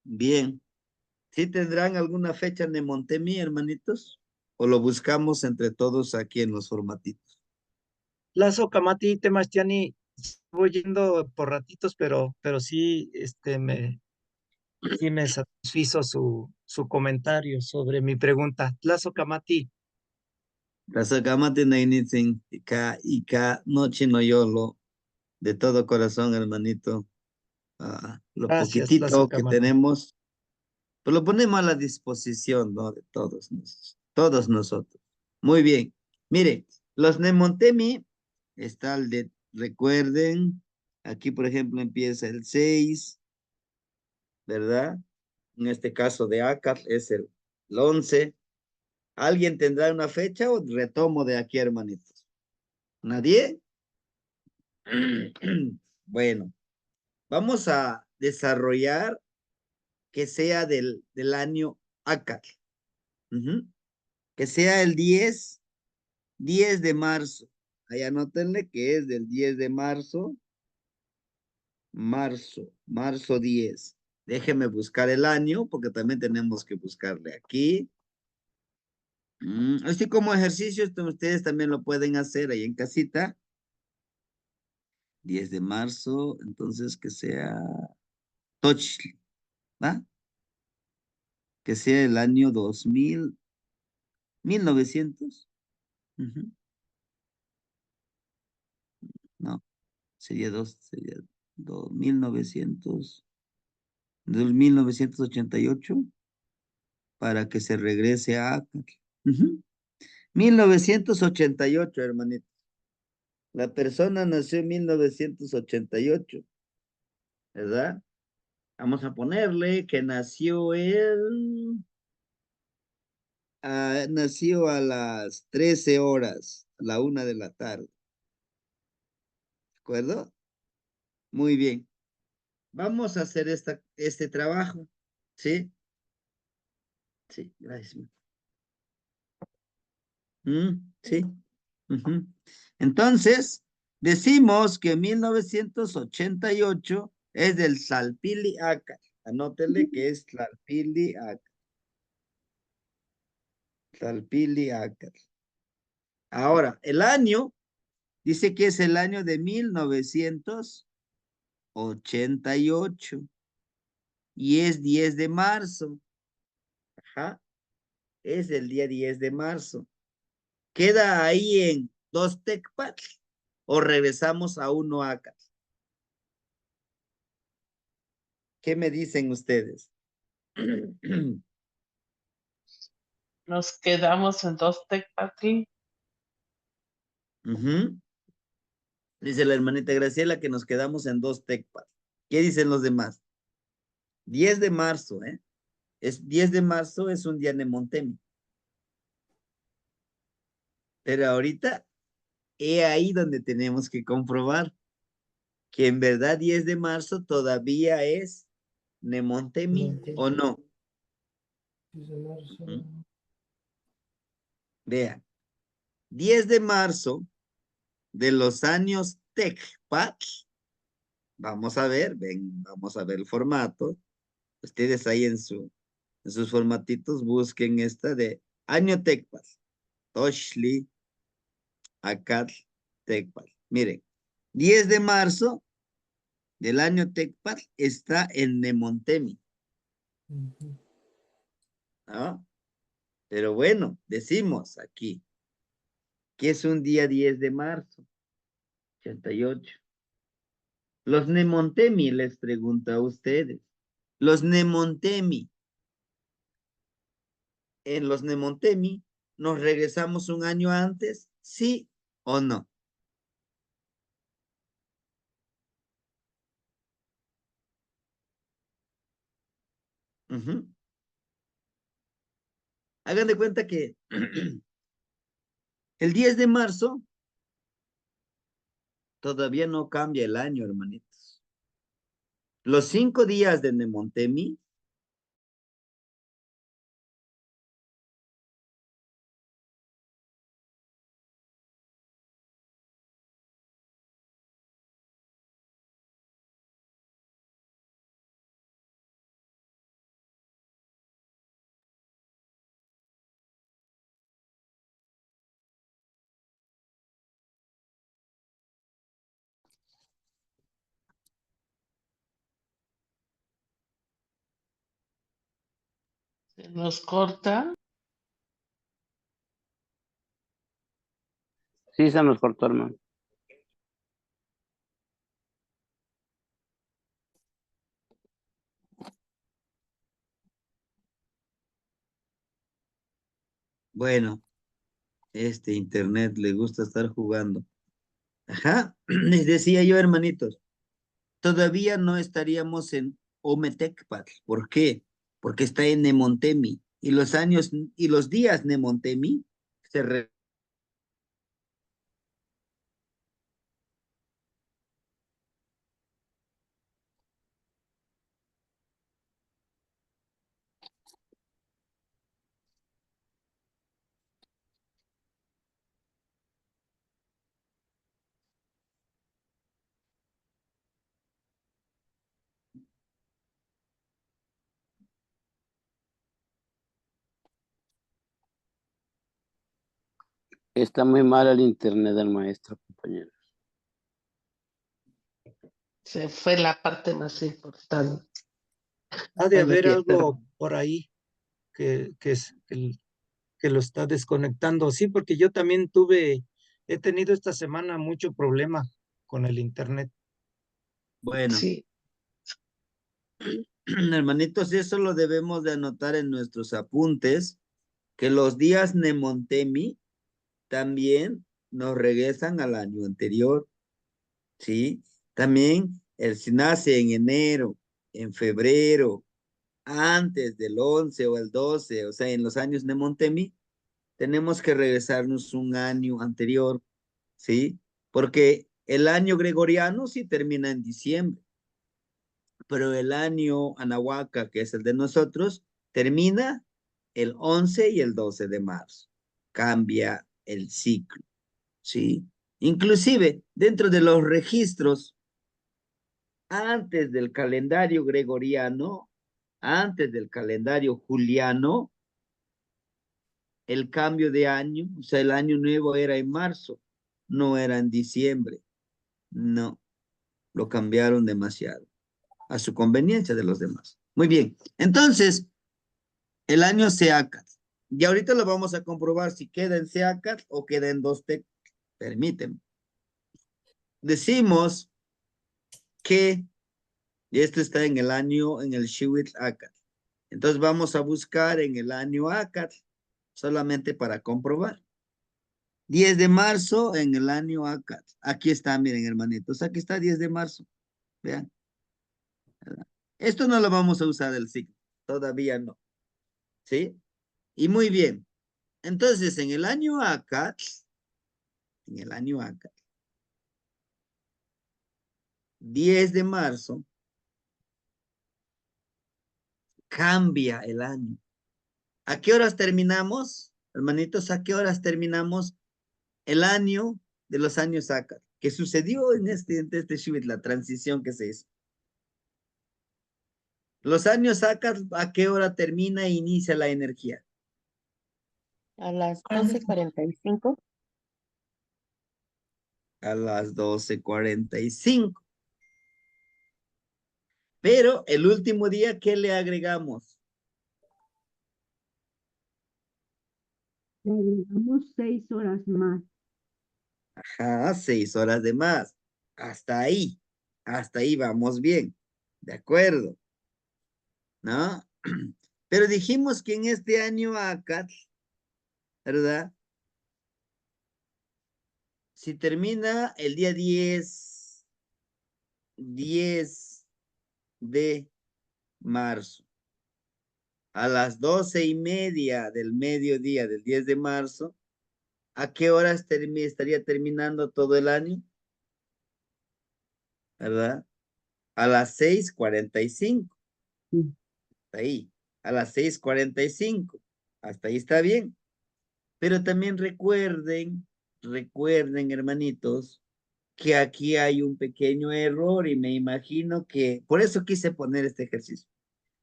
Bien. ¿Sí tendrán alguna fecha de Montemi, hermanitos? ¿O lo buscamos entre todos aquí en los formatitos? Lazo, Camati, Temastiani, voy yendo por ratitos, pero sí, sí me satisfizo su comentario sobre mi pregunta. Lazo, Camati, Rasakamate nainitzin, ika noche no yolo, de todo corazón, hermanito. Lo gracias, Lazo, poquitito que Camati. tenemos, pues lo ponemos a la disposición, ¿no? De todos nosotros. Muy bien. Mire, los Nemontemi, está el de, recuerden, aquí por ejemplo empieza el 6, ¿verdad? En este caso de ACAP es el 11. ¿Alguien tendrá una fecha o retomo de aquí, hermanitos? ¿Nadie? Bueno, vamos a desarrollar que sea del año ACAP. Ujú. Que sea el 10 de marzo. Ahí anótenle que es del 10 de marzo, marzo 10. Déjenme buscar el año porque también tenemos que buscarle aquí. Así como ejercicio, ustedes también lo pueden hacer ahí en casita. 10 de marzo, entonces que sea Tochli, ¿va? Que sea el año 2000, 1900. Ujú. No, sería 2900, 1988 para que se regrese a Ujú. 1988, hermanito. La persona nació en 1988, ¿verdad? Vamos a ponerle que nació a las 13 horas, a la 1 de la tarde, ¿de acuerdo? Muy bien. Vamos a hacer este trabajo, ¿sí? Sí, gracias. Sí. Ujú. Entonces, decimos que 1988 es del Salpili Aca. Anótele que es Salpili Aca. Salpili Aca. Ahora, el año dice que es el año de 1988 y es 10 de marzo. Ajá, es el día 10 de marzo. ¿Queda ahí en dos Tecpat o regresamos a uno acá? ¿Qué me dicen ustedes? Nos quedamos en dos Tecpatli. Ujú. Dice la hermanita Graciela que nos quedamos en dos Tecpat. ¿Qué dicen los demás? 10 de marzo, ¿eh? 10 de marzo es un día de Montemi. Pero ahorita, he ahí donde tenemos que comprobar que en verdad 10 de marzo todavía es Nemontemi o no. Ujú. Vean, 10 de marzo de los años Tecpat, vamos a ver, vamos a ver el formato. Ustedes ahí en sus formatitos busquen esta de Año Tecpat. Toshli, Acatl, Tecpat. Miren, 10 de marzo del año Tecpat está en Nemontemi, Ujú. ¿no? Pero bueno, decimos aquí que es un día 10 de marzo, 88. Los Nemontemi, les pregunto a ustedes. Los Nemontemi, en los Nemontemi, ¿nos regresamos un año antes? ¿Sí o no? Ujú. Hagan de cuenta que el 10 de marzo todavía no cambia el año, hermanitos. Los 5 días de Nemontemi Se nos corta. Sí, se nos cortó, hermano. bueno, este internet le gusta estar jugando. Ajá, les decía yo, hermanitos, todavía no estaríamos en Ometecpatl. ¿Por qué? Porque está en Nemontemi. Y los años y los días Nemontemi se Está muy mal el internet del maestro, compañero. Se fue la parte más importante. Ha de Bueno, haber ya, algo pero por ahí que lo está desconectando. Sí, porque yo también he tenido esta semana mucho problema con el internet. bueno, sí, hermanitos, eso lo debemos de anotar en nuestros apuntes, que los días Nemontemi también nos regresan al año anterior, ¿sí? También si nace en enero, en febrero, antes del 11 o el 12, o sea, en los años Nemontemi, tenemos que regresarnos un año anterior, ¿sí? Porque el año gregoriano sí termina en diciembre, pero el año Anahuaca, que es el de nosotros, termina el 11 y el 12 de marzo. Cambia el ciclo, ¿sí? Inclusive, dentro de los registros, antes del calendario gregoriano, antes del calendario juliano, el cambio de año, o sea, el año nuevo era en marzo, no era en diciembre. No, lo cambiaron demasiado a su conveniencia de los demás. Muy bien, entonces, el año Seacat. Y ahorita lo vamos a comprobar si queda en Seacat o queda en dos Tec. Permíteme. Decimos que esto está en el año, en el Shiwit Acat. Entonces vamos a buscar en el año Acat, solamente para comprobar. 10 de marzo en el año Acat. Aquí está, miren, hermanitos. Aquí está 10 de marzo. Vean. ¿Verdad? Esto no lo vamos a usar el signo. Todavía no. ¿Sí? Y muy bien. Entonces, en el año Acat, en el año Acat, 10 de marzo, cambia el año. ¿A qué horas terminamos, hermanitos? ¿A qué horas terminamos el año de los años Acat? ¿Qué sucedió en este Shivit, la transición que se hizo? Los años Acat, ¿a qué hora termina e inicia la energía? A las 12:45. A las 12:45. Pero el último día, ¿qué le agregamos? Le agregamos 6 horas más. Ajá, 6 horas de más. Hasta ahí. Hasta ahí vamos bien. De acuerdo. ¿No? Pero dijimos que en este año acá, ¿verdad? Si termina el día 10 de marzo, a las 12:30 del mediodía del 10 de marzo, ¿a qué horas estaría terminando todo el año? ¿Verdad? A las 6:45. Sí. Ahí, a las 6:45. Hasta ahí está bien. Pero también recuerden, hermanitos, que aquí hay un pequeño error y me imagino que, por eso quise poner este ejercicio,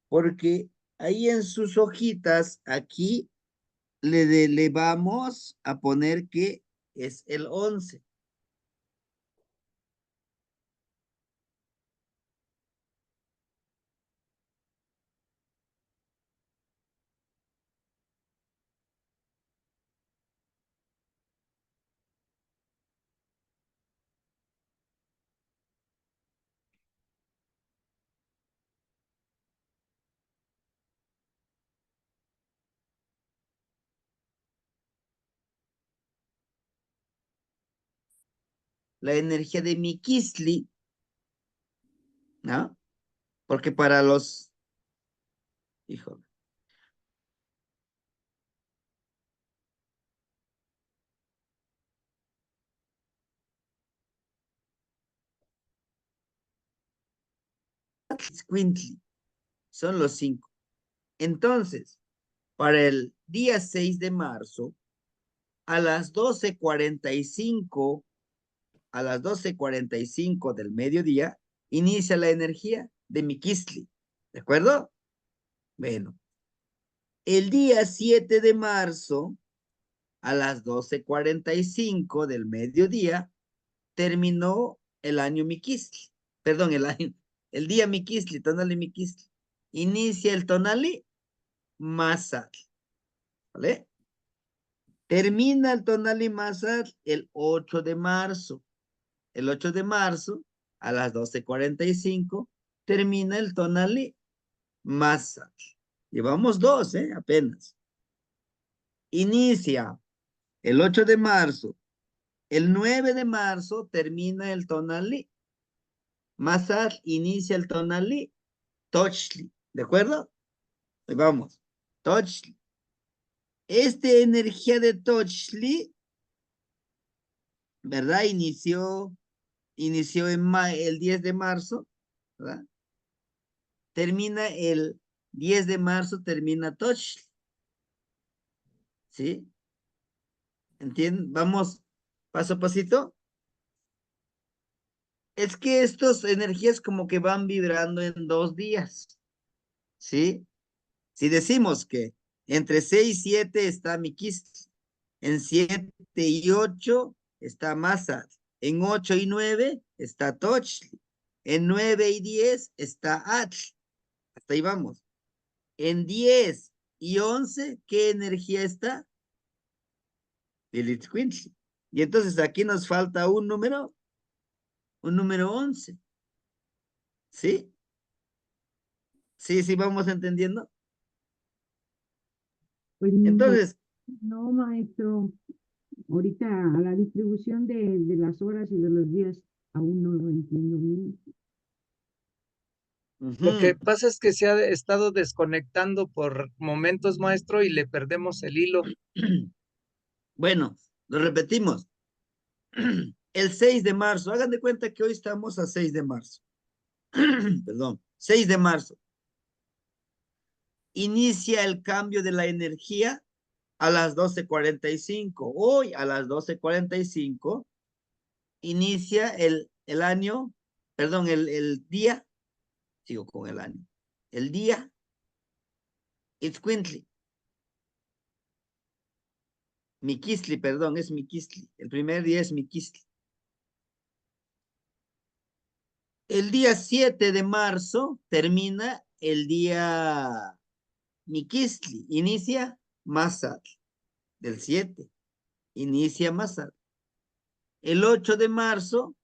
porque ahí en sus hojitas, aquí le vamos a poner que es el 11. La energía de Miquisli, ¿no? Porque para los, híjole, Squintly, son los 5. Entonces, para el día 6 de marzo, a las 12:45, a las 12:45 del mediodía, inicia la energía de Miquisli. ¿De acuerdo? Bueno, el día 7 de marzo, a las 12:45 del mediodía, terminó el año Miquisli. Perdón, el día Miquisli, Tonali Miquisli. Inicia el Tonali Masat. ¿Vale? Termina el Tonali Masat el 8 de marzo. El 8 de marzo, a las 12:45, termina el Tonali Masat. Llevamos 2, apenas. Inicia el 8 de marzo. El 9 de marzo termina el Tonali Masat, inicia el Tonali Tochli. ¿De acuerdo? Ahí vamos. Tochli. Esta energía de Tochli, ¿verdad? Inició el 10 de marzo, ¿verdad? Termina el 10 de marzo, termina Tochli. ¿Sí? ¿Entienden? Vamos paso a pasito. Es que estas energías como que van vibrando en 2 días. ¿Sí? Si decimos que entre 6 y 7 está Miquis, en 7 y 8 está Masat, en 8 y 9 está Tochli, en 9 y 10 está Atl. Hasta ahí vamos. En 10 y 11, ¿qué energía está? Lilitzcuintli. Y entonces aquí nos falta un número 11. ¿Sí? Sí, vamos entendiendo. Pues Entonces, no, maestro. Ahorita a la distribución de las horas y de los días aún no lo entiendo bien. Lo que ujú, pasa es que se ha estado desconectando por momentos, maestro, y le perdemos el hilo. bueno, lo repetimos. El 6 de marzo, hagan de cuenta que hoy estamos a 6 de marzo. Perdón, 6 de marzo. Inicia el cambio de la energía a las 12:45. Hoy a las 12:45 inicia el año, perdón, el día, sigo con el año, el día Itzcuintli. Miquistli, perdón, es Miquistli. El primer día es Miquistli. El día 7 de marzo termina el día Miquistli. Inicia Mazatl. Del 7. Inicia Mazatl. El 8 de marzo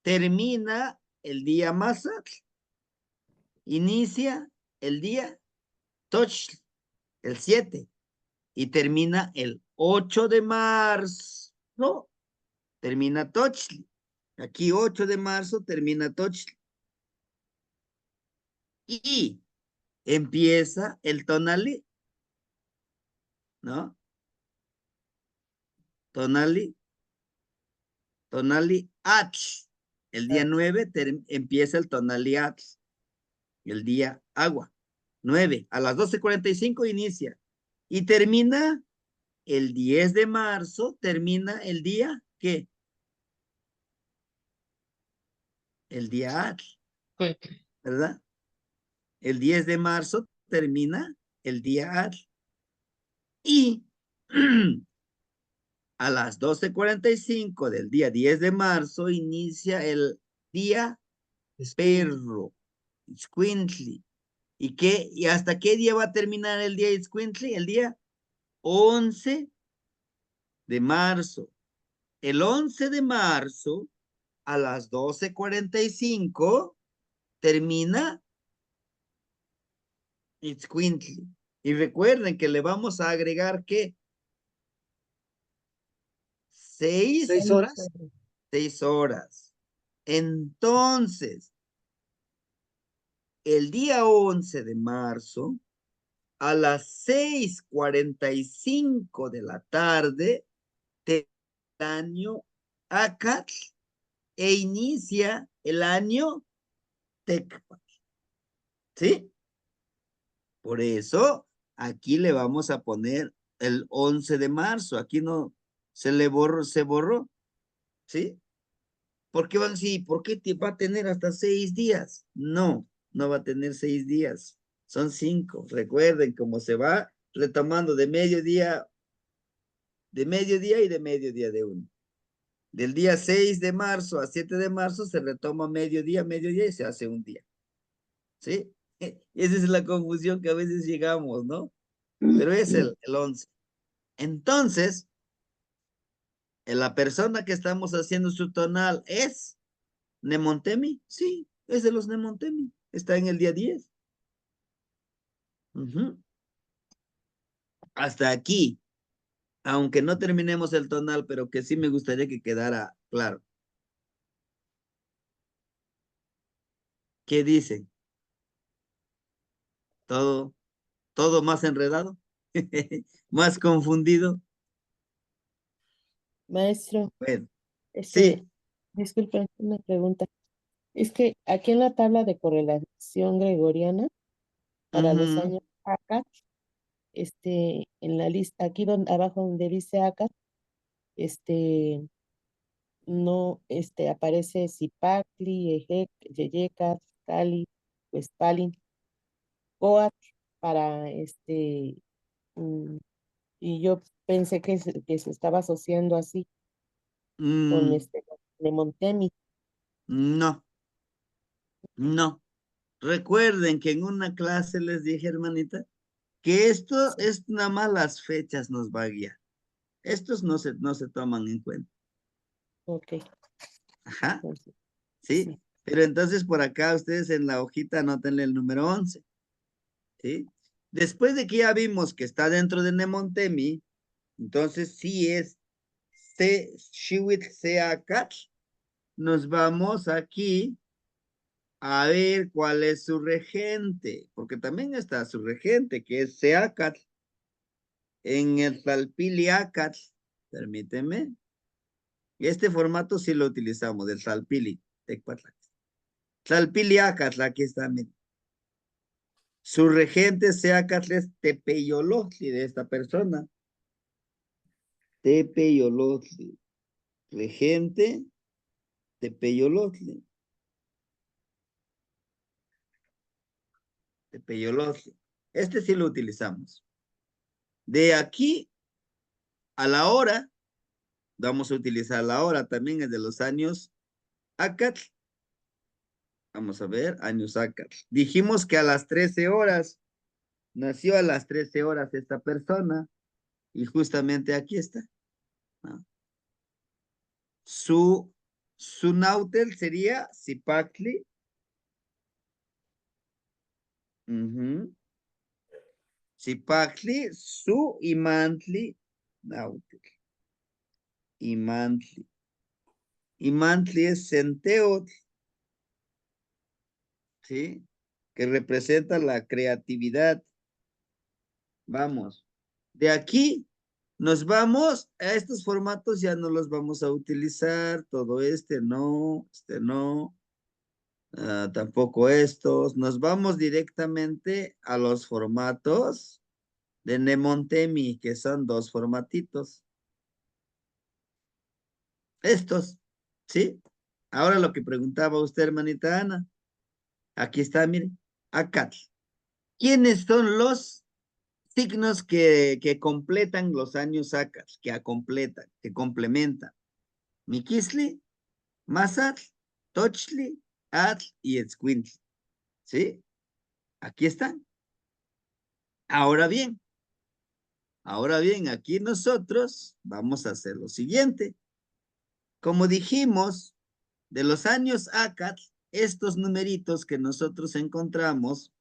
termina el día Mazatl. Inicia el día Tochtl. El 7. Y termina el 8 de marzo. No, termina Tochtl. Aquí 8 de marzo termina Tochtl. Y empieza el Tonali, ¿no? Tonali Atl. El día 9 empieza el Tonali Atl. El día agua. 9. A las 12:45 inicia. Y termina el 10 de marzo, termina el día, ¿qué? El día Atl, ¿verdad? El 10 de marzo termina el día Atl. Y a las 12:45 del día 10 de marzo inicia el día perro, Squintly. ¿Y hasta qué día va a terminar el día Squintly? El día 11 de marzo. El 11 de marzo a las 12:45 termina Squintly. Y recuerden que le vamos a agregar ¿qué? 6 ¿6 horas? 6 horas. Entonces, el día 11 de marzo, a las 6:45 de la tarde, el año Acatl e inicia el año Tecpat. ¿Sí? Por eso, aquí le vamos a poner el 11 de marzo. Aquí no se le borró, se borró. ¿Sí? ¿Por qué van sí? ¿Por qué va a tener hasta 6 días? No, no va a tener 6 días. Son 5. Recuerden cómo se va retomando de mediodía y de mediodía de uno. Del día 6 de marzo a 7 de marzo se retoma mediodía y se hace un día. ¿Sí? Esa es la confusión que a veces llegamos, ¿no? Pero es el 11. Entonces, la persona que estamos haciendo su tonal es Nemontemi. Sí, es de los Nemontemi. Está en el día 10. Hasta aquí. Aunque no terminemos el tonal, pero que sí me gustaría que quedara claro. ¿Qué dicen? ¿Todo más enredado? ¿Más confundido? Maestro, Bueno, este, sí. disculpe, una pregunta. Es que aquí en la tabla de correlación gregoriana para los Ujú, años acá, en la lista, aquí donde, abajo donde dice acá, este, no, aparece Zipacli, Ejec, Yeyecas, Cali, Huespalin, Coat, para mm, y yo pensé que se estaba asociando así con mm, de Montemi. no, no. Recuerden que en una clase les dije, hermanita, que esto Sí, es nada más las fechas nos va a guiar. Estos no se toman en cuenta. ok, Ajá, entonces, ¿sí? sí, Pero entonces por acá ustedes en la hojita anótenle el número 11, ¿sí? Después de que ya vimos que está dentro de Nemontemi, entonces sí es Shiwit Seacat. Nos vamos aquí a ver cuál es su regente, porque también está su regente, que es Seacat. En el Tlalpili-Acat, permíteme. Este formato sí lo utilizamos, del Tlalpili. Tlalpili-Acat, aquí está. Miren. Su regente Seacat es Tepeyolotli de esta persona. Tepeyolotli. Regente Tepeyolotli. Tepeyolotli. Este sí lo utilizamos. De aquí A la hora, vamos a utilizar la hora también, es de los años Acatl. Vamos a ver, años Acatl. Dijimos que a las 13 horas, nació a las 13 horas esta persona, y justamente aquí está, ¿no? Su náutel sería Zipactli. Zipactli, su imantli, náutel. Imantli. Imantli es Centeotl, ¿sí? Que representa la creatividad. Vamos. De aquí nos vamos a estos formatos, ya no los vamos a utilizar. Todo este no, tampoco estos. Nos vamos directamente a los formatos de Nemontemi, que son dos formatitos. Estos, ¿sí? Ahora lo que preguntaba usted, hermanita Ana. Aquí está, miren. Acá. ¿Quiénes son los signos que completan los años sacas, que completan, que complementan? Miquisli, Mazatl, Tochli, Atl y Etzcuintli. ¿Sí? Aquí están. Ahora bien, aquí nosotros vamos a hacer lo siguiente. Como dijimos, de los años Acatl, estos numeritos que nosotros encontramos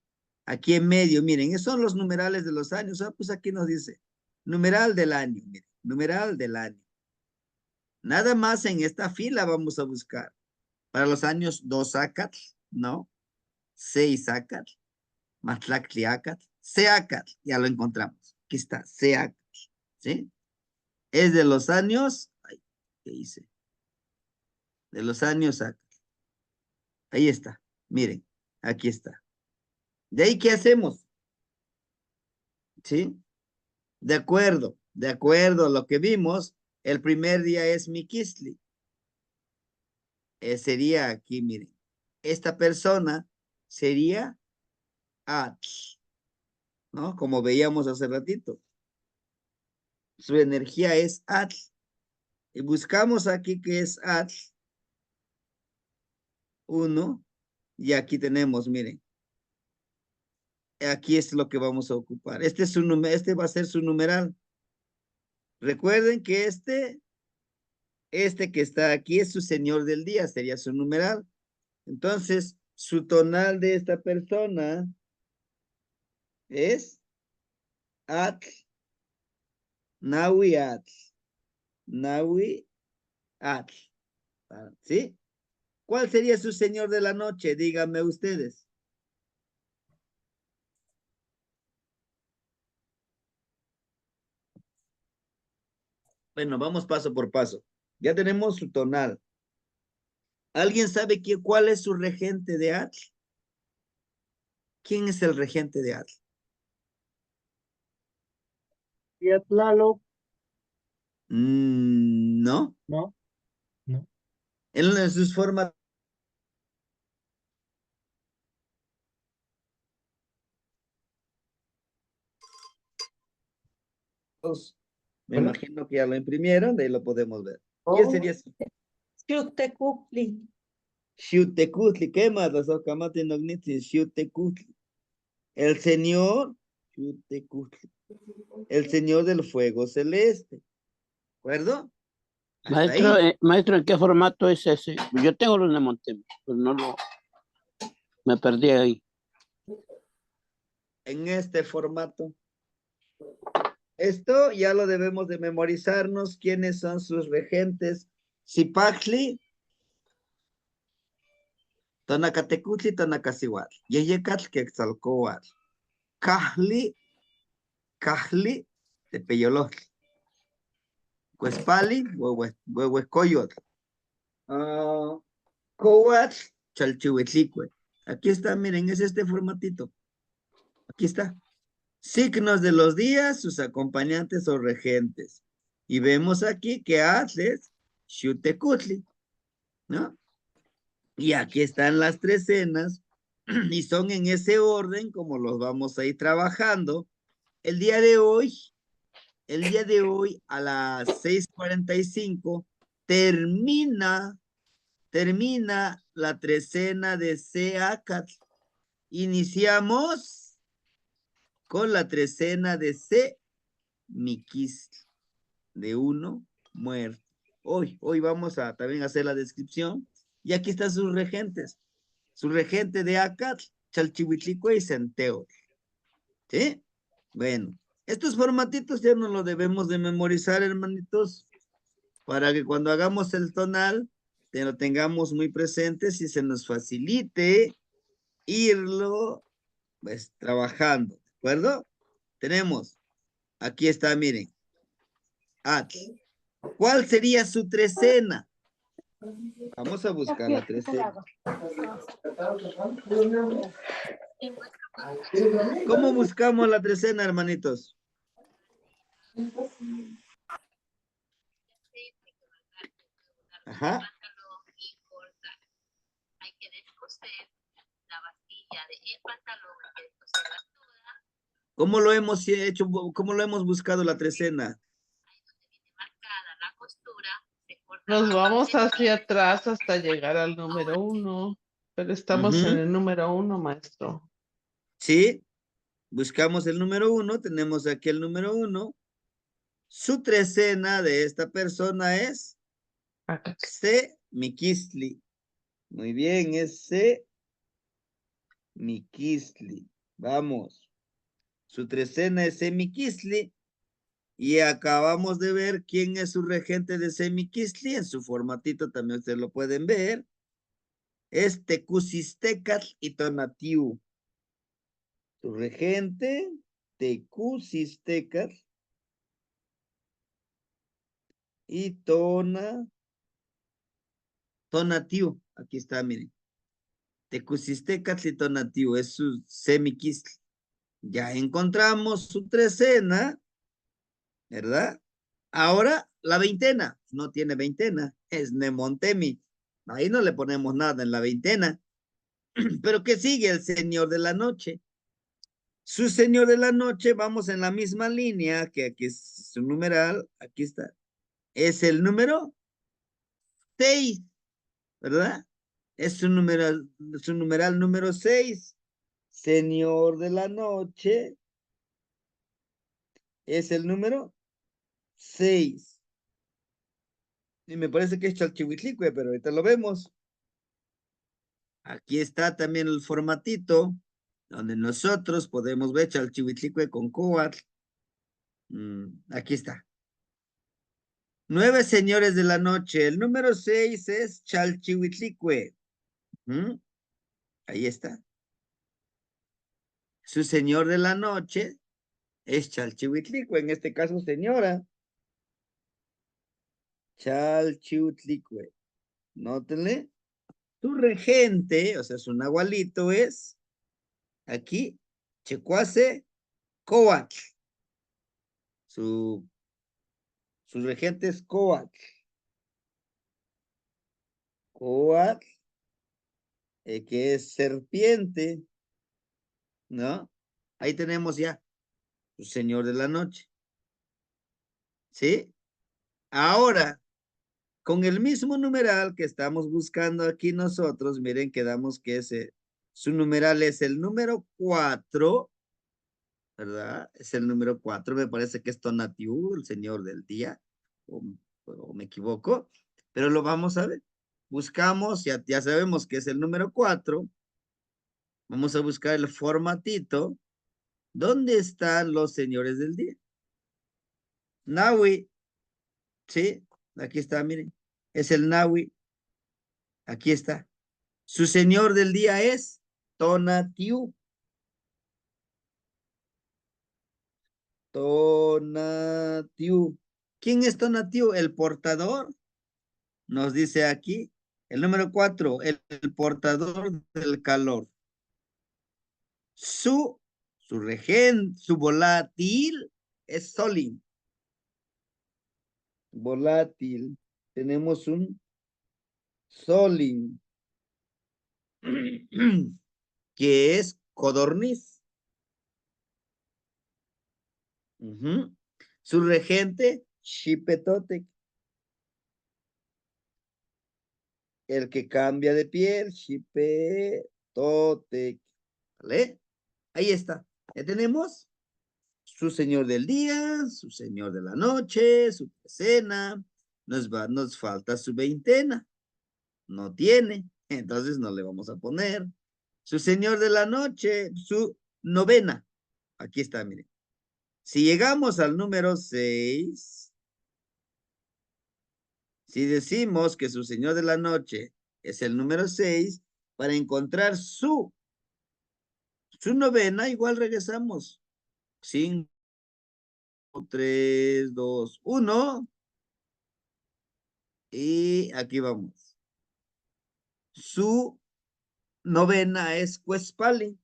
aquí en medio, miren, esos son los numerales de los años. Pues aquí nos dice, numeral del año, miren, numeral del año. Nada más en esta fila vamos a buscar. Para los años 2 Acatl, ¿no? 6 Acatl, Matlactli Acatl, Seacatl, ya lo encontramos. Aquí está, Seacatl, ¿sí? Es de los años, ay, ¿qué hice? De los años Acatl. Ahí está, miren, aquí está. ¿De ahí qué hacemos? ¿Sí? De acuerdo a lo que vimos, el primer día es Miquisli. Sería aquí, miren, esta persona sería Atl, ¿no? Como veíamos hace ratito. Su energía es Atl. Y buscamos aquí que es Atl. 1. Y aquí tenemos, miren. Aquí es lo que vamos a ocupar. Este va a ser su numeral. Recuerden que este que está aquí es su señor del día, sería su numeral. Entonces, su tonal de esta persona es Atl, Nawi Atl, Nawi Atl. ¿Sí? ¿Cuál sería su señor de la noche? Díganme ustedes. Bueno, vamos paso por paso. Ya tenemos su tonal. ¿Alguien sabe cuál es su regente de Atl? ¿Quién es el regente de Atl? Y a Tlaloc, No. ¿no? No. En sus formas. Me Bueno. imagino que ya lo imprimieron, de ahí lo podemos ver. ¿Quién Oh, sería su? Xiuhtecutli. Xiuhtecutli, ¿qué más? Las ocamate nognitli, Xiuhtecutli. El señor, Xiuhtecutli, el señor del fuego celeste. ¿De acuerdo? Hasta Maestro, ahí. maestro, ¿en qué formato es ese? Yo tengo los de Montemi, pero no lo... Me perdí ahí. En este formato. Esto ya lo debemos de memorizarnos. ¿Quiénes son sus regentes? Zipactli, Tonacatecutli, Tonacasihuatl. Yeyecatl, Quetzalcóatl. Cajli, Tepeyolotl. Cuespali, Huehuescoyotl. Coatl, Chalchihuitlicue. Aquí está, miren, es este formatito. Aquí está. Signos de los días, sus acompañantes o regentes. Y vemos aquí que haces Xutecutli, ¿no? Y aquí están las trecenas y son en ese orden como los vamos a ir trabajando. El día de hoy el día de hoy a las 6:45 termina la trecena de Seacat. Iniciamos con la trecena de Miquis, de 1 muerto. Hoy vamos a también hacer la descripción. Y aquí están sus regentes. Su regente de Acat, Chalchihuitlicue y Centeo. ¿Sí? Bueno, estos formatitos ya no lo debemos de memorizar, hermanitos, para que cuando hagamos el tonal, te lo tengamos muy presente y se nos facilite irlo, pues, trabajando, ¿de acuerdo? Tenemos, aquí está, miren, At. ¿Cuál sería su trecena? Vamos a buscar la trecena. ¿Cómo buscamos la trecena, hermanitos? Ajá. Hay que descoser la vastilla del pantalón, hay que descoserla toda. ¿Cómo lo hemos hecho? ¿Cómo lo hemos buscado la trecena? Ahí donde viene marcada la costura, se corta Nos la vamos parte hacia de atrás hasta llegar al número 1, pero estamos en el número 1, maestro. Sí, buscamos el número 1, tenemos aquí el número 1. Su trecena de esta persona es Acá. Miquisli. Muy bien, es Miquisli. Vamos. Su trecena es Miquisli. Y acabamos de ver quién es su regente de Semiquistli. En su formatito también ustedes lo pueden ver. Es Tecusistecatl y Tonatiu. Su regente, Tecusistecatl y Tonatiu. Aquí está, miren. Tecusistecatl y Tonatiu. Es su Semiquistli. Ya encontramos su trecena, ¿verdad? Ahora, la veintena. No tiene veintena. Es Nemontemi. Ahí no le ponemos nada en la veintena. Pero ¿qué sigue? El señor de la noche. Su señor de la noche, vamos en la misma línea, que aquí es su numeral, aquí está. Es el número 6, ¿verdad? Es su numeral número 6. Señor de la noche es el número 6. Y me parece que es Chalchihuitlicue, pero ahorita lo vemos. Aquí está también el formatito, donde nosotros podemos ver Chalchihuitlicue con Coatl. Aquí está. 9 señores de la noche. El número 6 es Chalchihuitlicue. Ahí está. Su señor de la noche es Chalchihuitlicue. En este caso, señora. Chalchihuitlicue. Nótenle. Su regente, o sea, su nahualito es aquí, Checuase Coatl. Su regente es Coatl. Coatl, que es serpiente, ¿no? Ahí tenemos ya su señor de la noche. ¿Sí? Ahora, con el mismo numeral que estamos buscando aquí nosotros, miren, quedamos que su numeral es el número 4, ¿verdad? Es el número 4, me parece que es Tonatiuh, el señor del día, o me equivoco, pero lo vamos a ver. Buscamos, ya sabemos que es el número 4. Vamos a buscar el formatito. ¿Dónde están los señores del día? Nahui, ¿sí? Aquí está, miren. Es el Nahui. Aquí está. Su señor del día es Tonatiuh. Tonatiuh. ¿Quién es Tonatiuh? El portador. Nos dice aquí. El número 4, el portador del calor. Su regente, su volátil es Solin. Volátil. Tenemos un Solin. Que es codorniz. Su regente, Xipetotec. El que cambia de piel, Xipetotec. ¿Vale? Ahí está. Ya tenemos su señor del día, su señor de la noche, su trecena. Nos falta su veintena. No tiene, entonces no le vamos a poner. Su señor de la noche, su novena. Aquí está, miren. Si llegamos al número 6, si decimos que su señor de la noche es el número 6, para encontrar su novena, igual regresamos. 5, 3, 2, 1. Y aquí vamos. Su novena es Cuespali.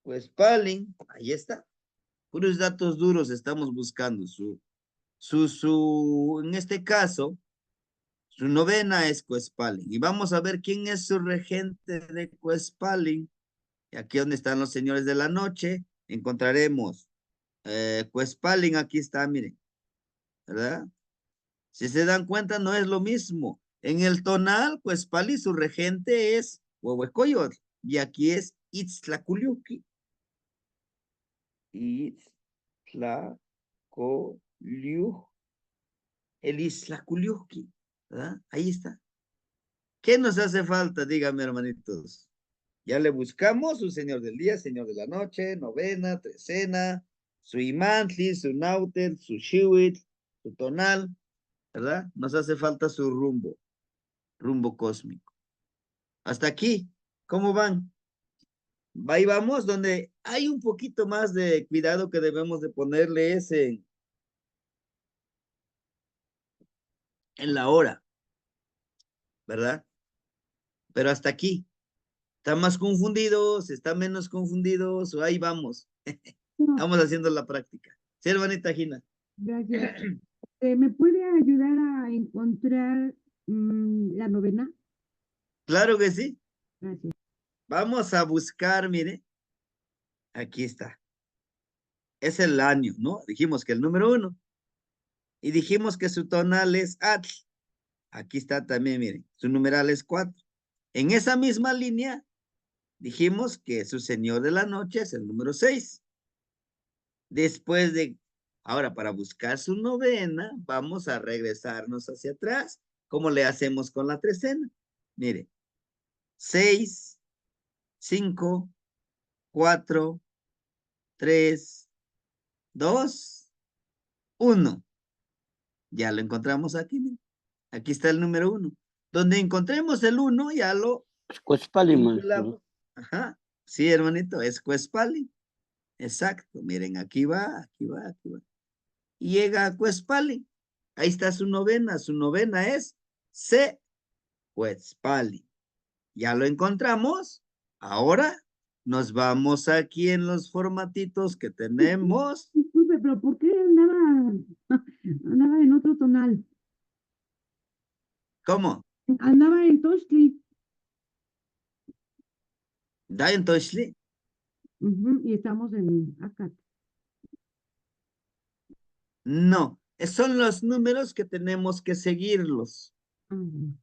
Cuespali, ahí está. Puros datos duros estamos buscando. En este caso, su novena es Cuespalin. Y vamos a ver quién es su regente de Cuespalin. Y aquí donde están los señores de la noche, encontraremos Cuespalin, aquí está, miren, ¿verdad? Si se dan cuenta, no es lo mismo. En el tonal, Cuespalin, su regente es Huehuecoyotl. Y aquí es Itztlaculiuqui. Itztlaculiuqui. El Itztlaculiuqui, ¿verdad? Ahí está. ¿Qué nos hace falta? Dígame, hermanitos. Ya le buscamos su señor del día, señor de la noche, novena, trecena, su imantli, su nautel, su shiwit, su tonal, ¿verdad? Nos hace falta su rumbo cósmico. Hasta aquí, ¿cómo van? Ahí vamos, donde hay un poquito más de cuidado que debemos de ponerle es en la hora, ¿verdad? Pero hasta aquí. ¿Están más confundidos? ¿Están menos confundidos? Ahí vamos. No, Vamos haciendo la práctica. Sí, hermanita Gina. gracias. ¿Me puede ayudar a encontrar la novena? Claro que sí. Gracias. Vamos a buscar, mire. Aquí está. Es el año, ¿no? Dijimos que el número 1. Y dijimos que su tonal es Atl. Aquí está también, miren. Su numeral es 4. En esa misma línea, dijimos que su señor de la noche es el número 6. Después de, ahora para buscar su novena, vamos a regresarnos hacia atrás. ¿Cómo le hacemos con la trecena? Mire, 6, 5, 4, 3, 2, 1. Ya lo encontramos aquí, mire. Aquí está el número 1. Donde encontremos el 1, ya lo Cuespali, maestro. vinculamos. Ajá. Sí, hermanito, es Cuespali. Exacto. Miren, aquí va, aquí va, aquí va. Y llega a Cuespali. Ahí está su novena. Su novena es C. Cuespali. Ya lo encontramos. Ahora nos vamos aquí en los formatitos que tenemos. Disculpe, pero ¿por qué andaba en otro tonal? ¿Cómo? Andaba en Toshli. Da entonces. Y estamos en Acat. No, son los números que tenemos que seguirlos. Bueno.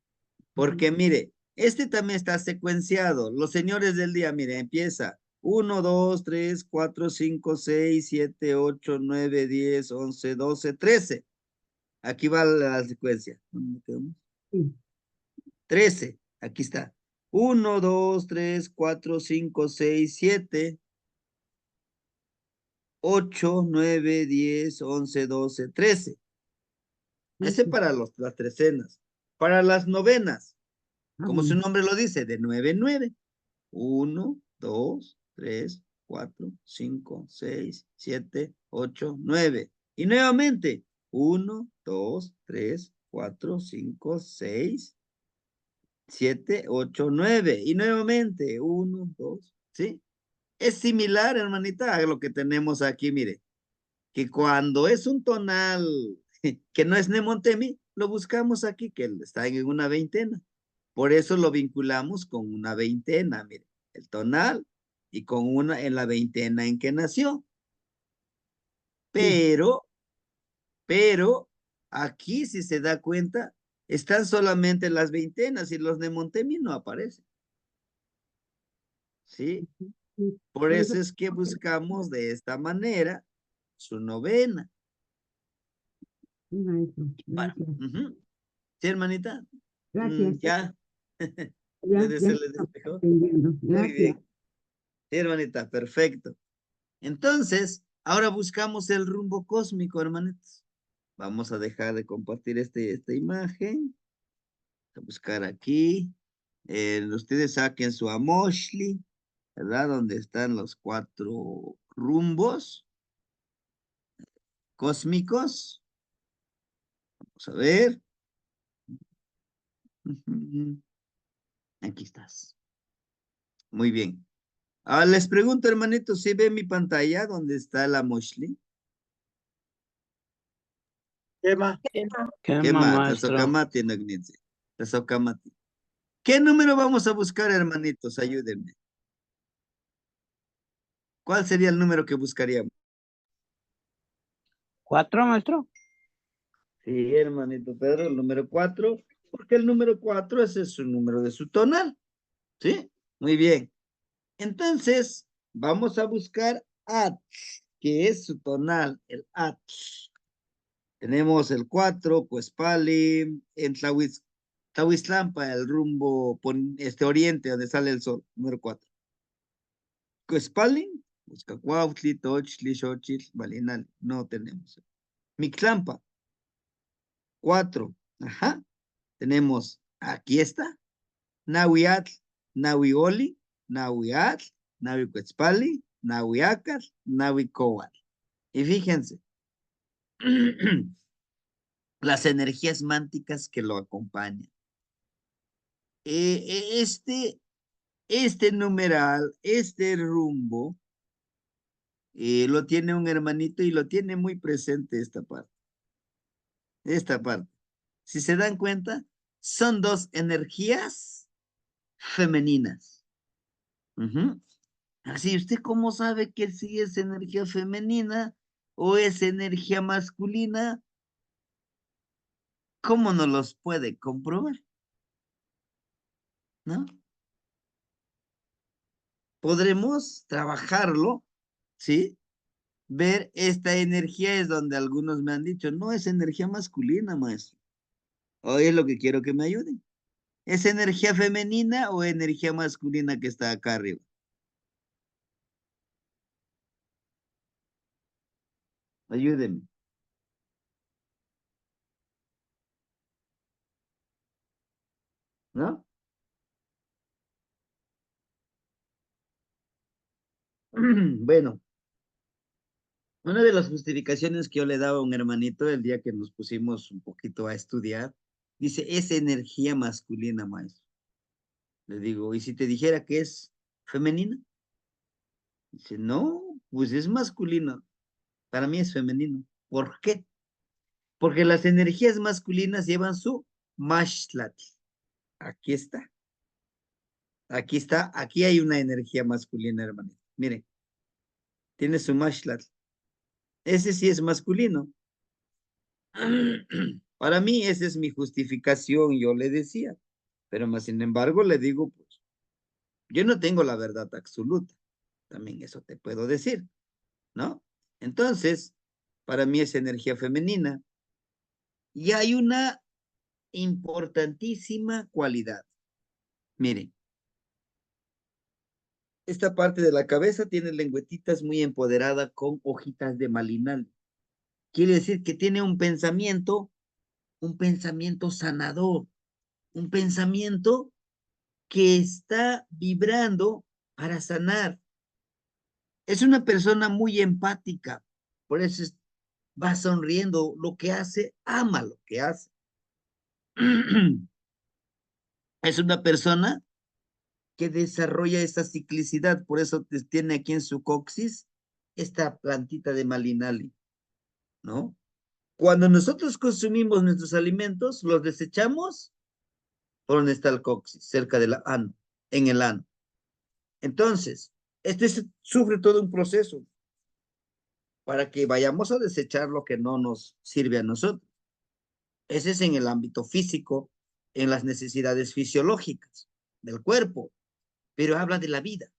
Porque mire, este también está secuenciado. Los señores del día, mire, empieza 1, 2, 3, 4, 5, 6, 7, 8, 9, 10, 11, 12, 13. Aquí va la secuencia. ¿Dónde quedamos? Sí. 13. Aquí está. 1, 2, 3, 4, 5, 6, 7, 8, 9, 10, 11, 12, 13. Ese para las trecenas. Para las novenas, como su Bueno. nombre lo dice, de 9 en 9. 1, 2, 3, 4, 5, 6, 7, 8, 9. Y nuevamente, 1, 2, 3, 4, 5, 6, 7, 8, 9. Y nuevamente, 1, 2, ¿sí? Es similar, hermanita, a lo que tenemos aquí, mire, que cuando es un tonal que no es Nemontemi, lo buscamos aquí, que está en una veintena. Por eso lo vinculamos con una veintena, mire. el tonal, y con una en la veintena en que nació. Pero, aquí si se da cuenta, están solamente las veintenas y los de Montemi no aparecen. ¿Sí? Sí, Por eso es que buscamos de esta manera su novena. sí, maestro, Bueno, gracias. ¿sí, hermanita? Gracias. Ya. Ya Se le estamos despejó. entendiendo. Muy Gracias. bien. Sí, hermanita, perfecto. Entonces, ahora buscamos el rumbo cósmico, hermanitos. Vamos a dejar de compartir esta imagen. A buscar aquí. Ustedes saquen su Amoshli, ¿verdad? Donde están los 4 rumbos cósmicos. Vamos a ver. Aquí estás. Muy bien. Les pregunto, hermanitos, ¿sí ven mi pantalla donde está la Moshli? Emma, ¿Qué ¿Qué más, más? maestro? Tazokamati, Nagnice. Tazokamati. ¿Qué número vamos a buscar, hermanitos? Ayúdenme. ¿Cuál sería el número que buscaríamos? 4, maestro. Sí, hermanito Pedro, el número 4, porque el número 4 ese es su número de su tonal. ¿Sí? Muy bien. Entonces, vamos a buscar At, que es su tonal, el At. Tenemos el 4, Cuespali, en Tlahuiztlampa, el rumbo oriente, donde sale el sol, número 4. Cuespali, Uzcacuautli, Tochli, Xochitl, Balinal, no tenemos. Mictlampa, 4. Ajá. Tenemos, aquí está, Nahuiatl, Nahuioli, Nahuiatl, Nahuicuetzpali, Nahuiacal, Nahuicoatl. Y fíjense, las energías mánticas que lo acompañan. Este numeral, este rumbo, lo tiene un hermanito y lo tiene muy presente esta parte. Esta parte. Si se dan cuenta, son 2 energías femeninas. Así, ¿usted cómo sabe que sí es energía femenina o es energía masculina? ¿Cómo no los puede comprobar? ¿No? Podremos trabajarlo, ¿sí? Ver esta energía es donde algunos me han dicho, no es energía masculina, maestro. Hoy es lo que quiero que me ayuden. ¿Es energía femenina o energía masculina que está acá arriba? Ayúdenme. ¿No? Bueno, una de las justificaciones que yo le daba a un hermanito el día que nos pusimos un poquito a estudiar, dice, es energía masculina, maestro. Le digo, ¿y si te dijera que es femenina? Dice, no, pues es masculino. Para mí es femenino. ¿Por qué? Porque las energías masculinas llevan su mashlat. Aquí está. Aquí está. Aquí hay una energía masculina, hermanito. Miren, tiene su mashlat. Ese sí es masculino. Para mí esa es mi justificación, yo le decía. Pero más sin embargo le digo, pues, yo no tengo la verdad absoluta. También eso te puedo decir, ¿no? Entonces, para mí es energía femenina. Y hay una importantísima cualidad. Miren, esta parte de la cabeza tiene lengüetitas muy empoderada con hojitas de malinal. Quiere decir que tiene un pensamiento sanador, un pensamiento que está vibrando para sanar. Es una persona muy empática, por eso va sonriendo. Lo que hace, ama lo que hace. Es una persona que desarrolla esa ciclicidad, por eso tiene aquí en su coxis esta plantita de malinali, ¿no? Cuando nosotros consumimos nuestros alimentos, los desechamos por donde está el coxis, cerca del ano, en el ano. Entonces, sufre todo un proceso para que vayamos a desechar lo que no nos sirve a nosotros. Ese es en el ámbito físico, en las necesidades fisiológicas del cuerpo, pero habla de la vida.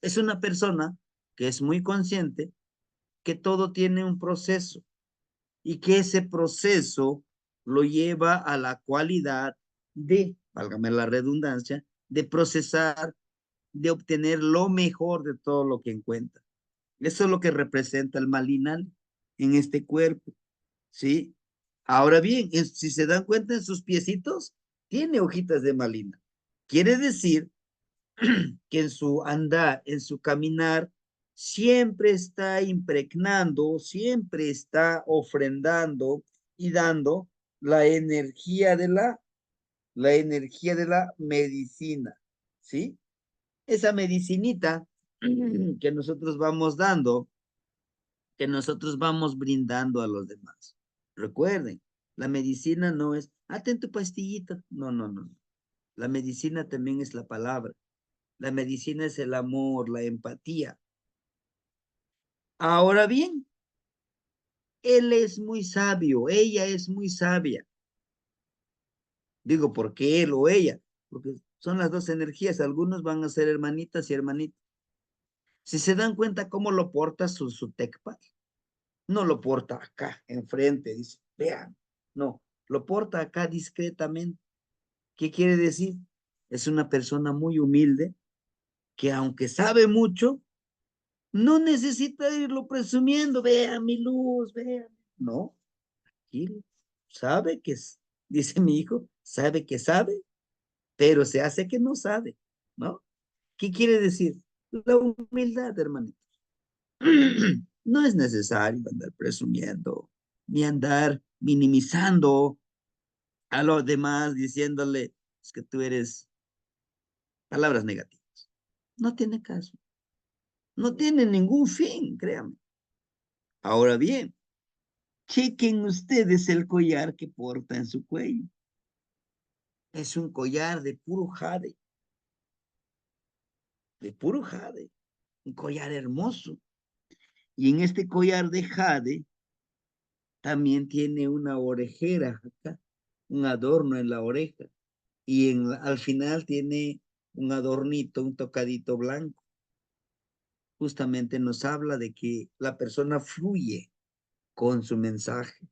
Es una persona que es muy consciente que todo tiene un proceso y que ese proceso lo lleva a la cualidad de, válgame la redundancia, de procesar, de obtener lo mejor de todo lo que encuentra. Eso es lo que representa el malinal en este cuerpo, ¿sí? Ahora bien, si se dan cuenta en sus piecitos, tiene hojitas de malina. Quiere decir que en su andar, en su caminar, siempre está impregnando, siempre está ofrendando y dando la energía de la medicina, ¿sí? Esa medicinita que nosotros vamos dando, que nosotros vamos brindando a los demás. Recuerden, la medicina no es, ten tu pastillita. No, no, no. La medicina también es la palabra. La medicina es el amor, la empatía. Ahora bien, él es muy sabio, ella es muy sabia. Digo, ¿por qué él o ella? Porque son las dos energías. Algunos van a ser hermanitas y hermanitos. Si se dan cuenta cómo lo porta su tecpa, no lo porta acá, enfrente, dice, vean, no, lo porta acá discretamente. ¿Qué quiere decir? Es una persona muy humilde que aunque sabe mucho, no necesita irlo presumiendo, vea mi luz, vea. No, tranquilo, sabe que es, dice mi hijo, sabe que sabe, pero se hace que no sabe, ¿no? ¿Qué quiere decir? La humildad, hermanito. No es necesario andar presumiendo, ni andar minimizando a los demás, diciéndole es que tú eres palabras negativas. No tiene caso. No tiene ningún fin, créanme. Ahora bien, chequen ustedes el collar que porta en su cuello. Es un collar de puro jade, un collar hermoso. Y en este collar de jade también tiene una orejera acá, un adorno en la oreja. Y al final tiene un adornito, un tocadito blanco. Justamente nos habla de que la persona fluye con su mensaje,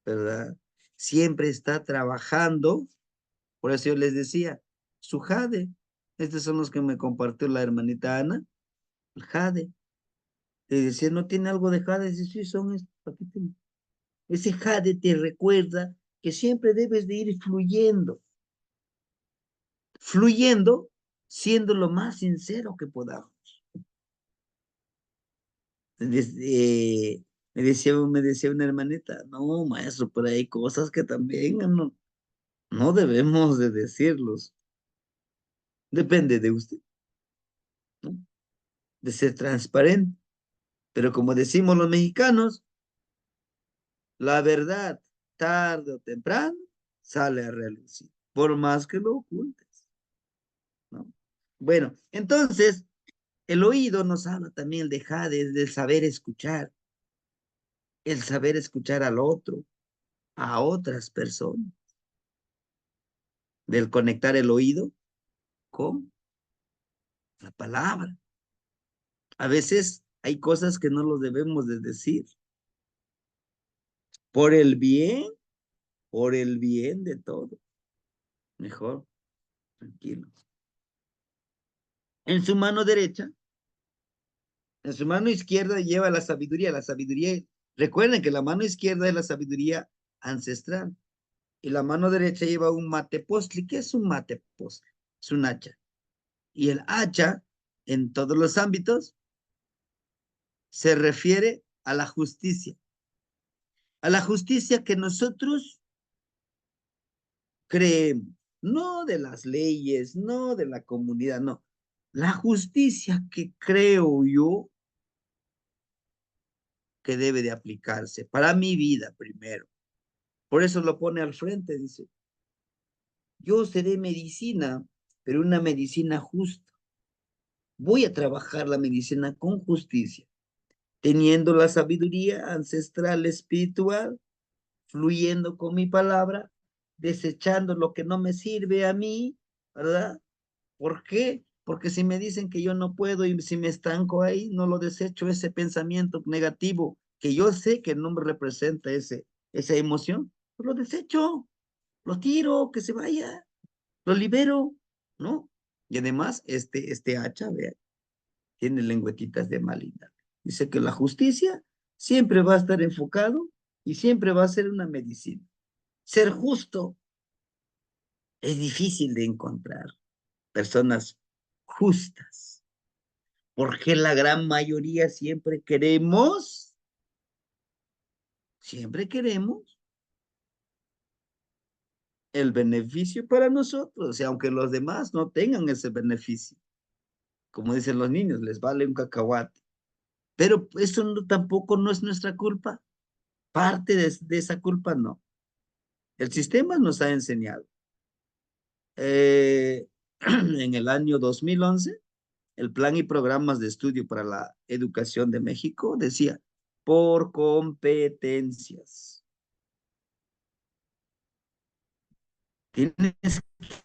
¿verdad? Siempre está trabajando. Por eso yo les decía, su jade. Estos son los que me compartió la hermanita Ana, el jade. Le decía, ¿no tiene algo de jade? Dice, sí, son estos. Aquí tengo. Ese jade te recuerda que siempre debes de ir fluyendo, siendo lo más sincero que podamos. Me decía una hermanita, no, maestro, pero hay cosas que también no debemos de decirlos. Depende de usted, ¿no? De ser transparente. Pero como decimos los mexicanos, la verdad, tarde o temprano, sale a relucir, por más que lo ocultes, ¿no? Bueno, entonces, el oído nos habla también de Hades, del saber escuchar, el saber escuchar al otro, a otras personas, del conectar el oído con la palabra. A veces hay cosas que no los debemos de decir, por el bien, por el bien de todo. Mejor, tranquilo. En su mano derecha, en su mano izquierda lleva la sabiduría. La sabiduría, recuerden que la mano izquierda es la sabiduría ancestral y la mano derecha lleva un matepostli. ¿Qué es un matepostli? Es un hacha. Y el hacha, en todos los ámbitos, se refiere a la justicia que nosotros creemos, no de las leyes, no de la comunidad, no. La justicia que creo yo que debe de aplicarse para mi vida primero. Por eso lo pone al frente, dice, yo seré medicina, pero una medicina justa. Voy a trabajar la medicina con justicia, teniendo la sabiduría ancestral espiritual, fluyendo con mi palabra, desechando lo que no me sirve a mí, ¿verdad? ¿Por qué? Porque si me dicen que yo no puedo y si me estanco ahí, no lo desecho, ese pensamiento negativo que yo sé que no me representa esa emoción, pues lo desecho, lo tiro, que se vaya, lo libero, ¿no? Y además, este hacha, vea, tiene lengüetitas de maldad. Dice que la justicia siempre va a estar enfocado y siempre va a ser una medicina. Ser justo es difícil de encontrar personas justas, porque la gran mayoría siempre queremos el beneficio para nosotros, y aunque los demás no tengan ese beneficio, como dicen los niños, les vale un cacahuate. Pero eso tampoco no es nuestra culpa. Parte de esa culpa no. El sistema nos ha enseñado. En el año 2011, el Plan y Programas de Estudio para la Educación de México decía, por competencias. Tienes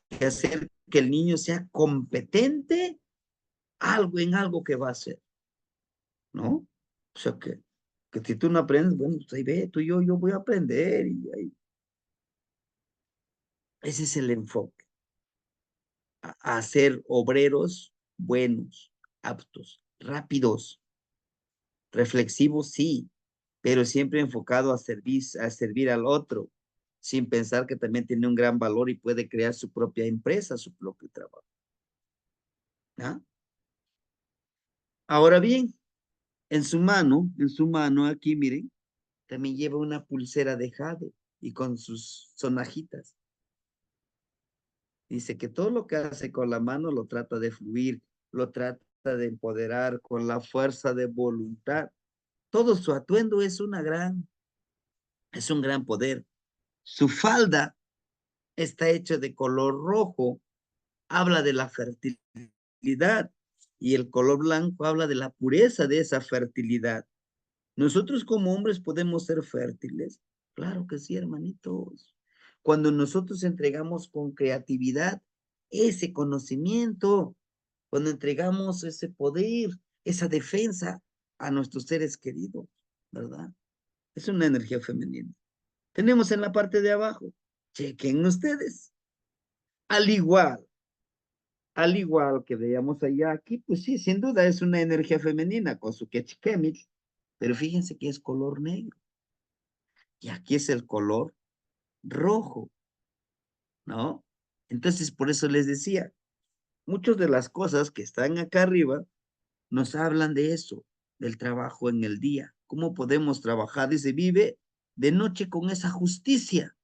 que hacer que el niño sea competente en algo que va a hacer, ¿no? O sea que si tú no aprendes, bueno, pues ahí ve, tú y yo voy a aprender y ahí. Ese es el enfoque, a ser obreros buenos, aptos, rápidos, reflexivos, sí, pero siempre enfocado a servir al otro, sin pensar que también tiene un gran valor y puede crear su propia empresa, su propio trabajo. ¿Ah? Ahora bien, en su mano aquí, miren, también lleva una pulsera de jade y con sus sonajitas. Dice que todo lo que hace con la mano lo trata de fluir, lo trata de empoderar con la fuerza de voluntad. Todo su atuendo es un gran poder. Su falda está hecha de color rojo, habla de la fertilidad, y el color blanco habla de la pureza de esa fertilidad. ¿Nosotros como hombres podemos ser fértiles? Claro que sí, hermanitos. Cuando nosotros entregamos con creatividad ese conocimiento, cuando entregamos ese poder, esa defensa a nuestros seres queridos, ¿verdad? Es una energía femenina. Tenemos en la parte de abajo, chequen ustedes, al igual, al igual que veíamos allá aquí, pues sí, sin duda es una energía femenina con su Ketchkemich, pero fíjense que es color negro. Y aquí es el color rojo, ¿no? Entonces, por eso les decía, muchas de las cosas que están acá arriba nos hablan de eso, del trabajo en el día. ¿Cómo podemos trabajar? Y se vive de noche con esa justicia,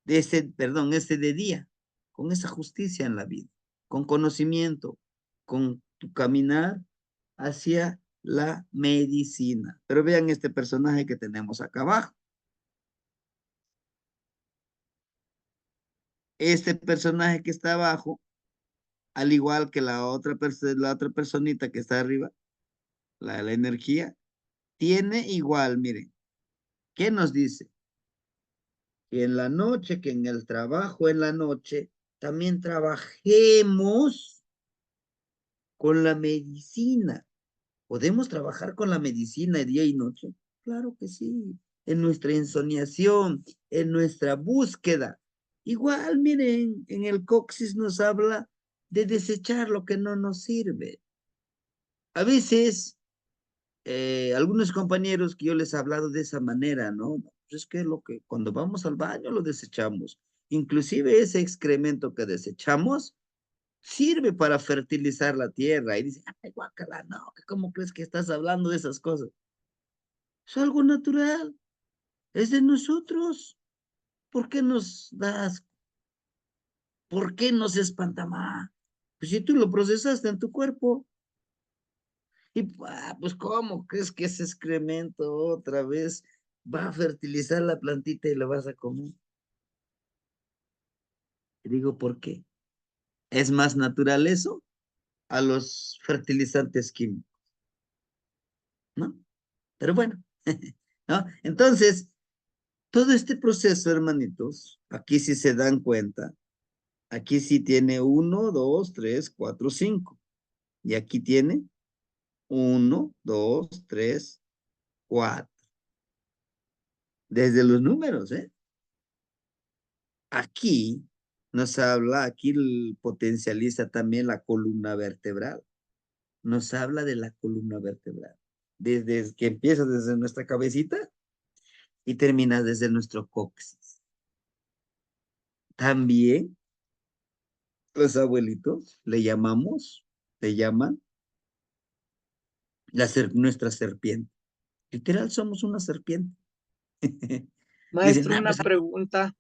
ese de día, con esa justicia en la vida, con conocimiento, con tu caminar hacia la medicina. Pero vean este personaje que tenemos acá abajo. Este personaje que está abajo, al igual que la otra personita que está arriba, la de la energía, tiene igual, miren, ¿qué nos dice? Que en la noche, que en el trabajo en la noche, también trabajemos con la medicina. ¿Podemos trabajar con la medicina día y noche? Claro que sí. En nuestra ensoñación, en nuestra búsqueda. Igual, miren, en el coxis nos habla de desechar lo que no nos sirve. A veces, algunos compañeros que yo les he hablado de esa manera, ¿no? Pues es que cuando vamos al baño lo desechamos. Inclusive ese excremento que desechamos sirve para fertilizar la tierra. Y dice, ay, guácala, no, ¿cómo crees que estás hablando de esas cosas? Es algo natural, es de nosotros. ¿Por qué nos das? ¿Por qué nos espanta más? Pues si tú lo procesaste en tu cuerpo. Y pues, ¿cómo crees que ese excremento otra vez va a fertilizar la plantita y la vas a comer? Y digo, ¿por qué? ¿Es más natural eso? a los fertilizantes químicos, ¿no? Pero bueno, ¿no? Entonces, todo este proceso, hermanitos, aquí sí se dan cuenta, aquí sí tiene 1, 2, 3, 4, 5. Y aquí tiene 1, 2, 3, 4. Desde los números, ¿eh? Aquí nos habla, aquí potencializa también la columna vertebral. Nos habla de la columna vertebral. Desde que empieza desde nuestra cabecita y termina desde nuestro coxis. También los abuelitos le llaman nuestra serpiente. Literal, somos una serpiente. Dicen, Maestro, ah, pues, una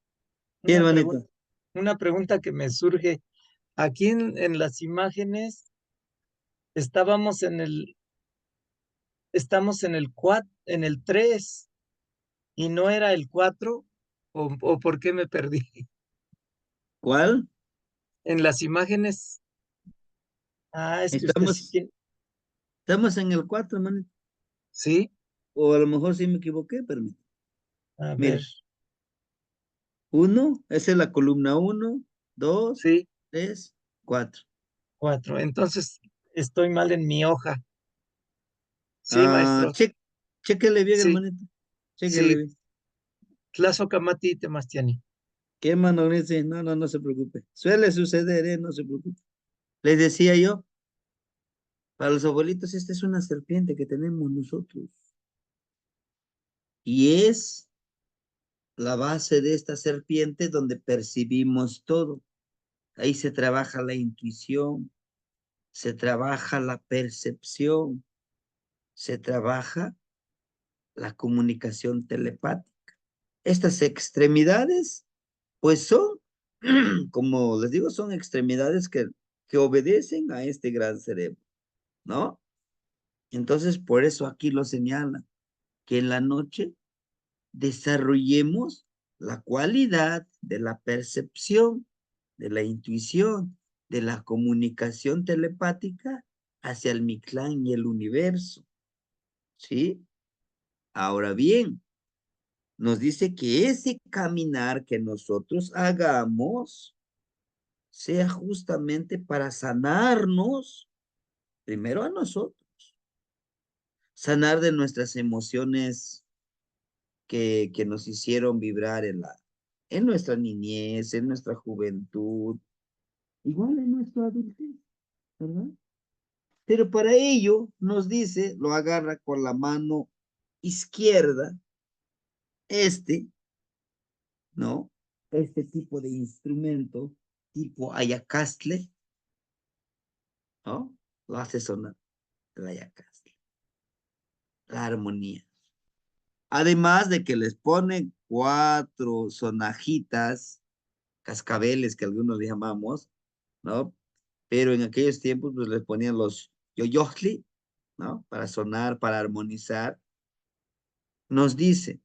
hermanito, una pregunta que me surge. Aquí en las imágenes estábamos estamos en el 3 y no era el 4, o ¿por qué me perdí? ¿cuál? En las imágenes, es que usted sí Estamos, tiene, estamos en el 4, hermanito. sí, O a lo mejor sí me equivoqué, permítame. a ver, Mire, 1, esa es la columna 1, 2, sí, 3, 4. 4. Entonces estoy mal en mi hoja. Sí, maestro, Chéquele bien, sí, hermanito. Chéquele sí, bien. Tlazocamati Temastiani. ¿Qué hermano dice? No, no, no se preocupe. Suele suceder, ¿eh? No se preocupe. Les decía yo, para los abuelitos, esta es una serpiente que tenemos nosotros. Y es la base de esta serpiente donde percibimos todo. Ahí se trabaja la intuición, se trabaja la percepción, se trabaja la comunicación telepática. Estas extremidades, pues son, como les digo, son extremidades que obedecen a este gran cerebro, ¿no? Entonces, por eso aquí lo señala, que en la noche desarrollemos la cualidad de la percepción, de la intuición, de la comunicación telepática hacia el Mictlán y el universo, ¿sí? Ahora bien, nos dice que ese caminar que nosotros hagamos sea justamente para sanarnos, primero a nosotros, sanar de nuestras emociones que nos hicieron vibrar en nuestra niñez, en nuestra juventud, igual en nuestra adultez, ¿verdad? Pero para ello nos dice, lo agarra con la mano izquierda, este, ¿no? Este tipo de instrumento, tipo ayacastle, ¿no? Lo hace sonar el ayacastle, la armonía. Además de que les pone 4 sonajitas, cascabeles que algunos le llamamos, ¿no? Pero en aquellos tiempos pues les ponían los yoyojli, ¿no? Para sonar, para armonizar. Nos dice,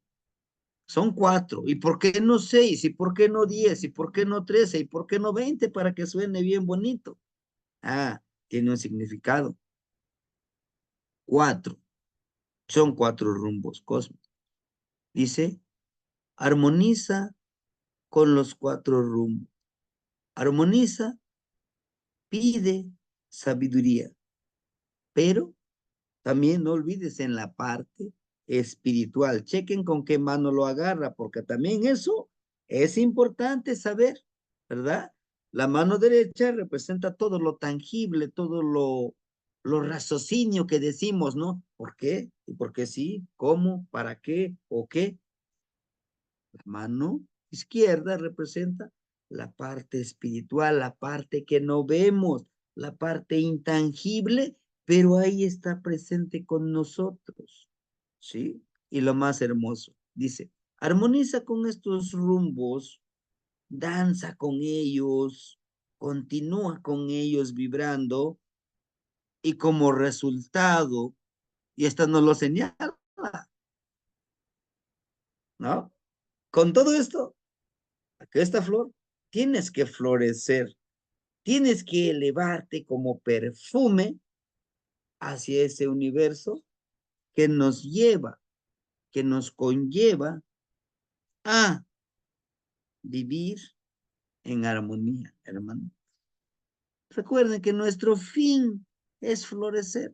son 4, ¿y por qué no 6? ¿Y por qué no 10? ¿Y por qué no 13? ¿Y por qué no 20? Para que suene bien bonito. Tiene un significado. 4, son 4 rumbos cósmicos. Dice, armoniza con los 4 rumbos. Armoniza, pide sabiduría, pero también no olvides en la parte espiritual. Chequen con qué mano lo agarra, porque también eso es importante saber, ¿verdad? La mano derecha representa todo lo tangible, todo lo raciocinio que decimos, ¿no? ¿Por qué? ¿Y por qué sí? ¿Cómo? ¿Para qué? ¿O qué? La mano izquierda representa la parte espiritual, la parte que no vemos, la parte intangible, pero ahí está presente con nosotros, ¿sí? Y lo más hermoso, dice, armoniza con estos rumbos, danza con ellos, continúa con ellos vibrando y como resultado, y esta nos lo señala, ¿no? Con todo esto, que esta flor tienes que florecer, Tienes que elevarte como perfume hacia ese universo que nos lleva, que nos conlleva a vivir en armonía, hermano. Recuerden que nuestro fin es florecer.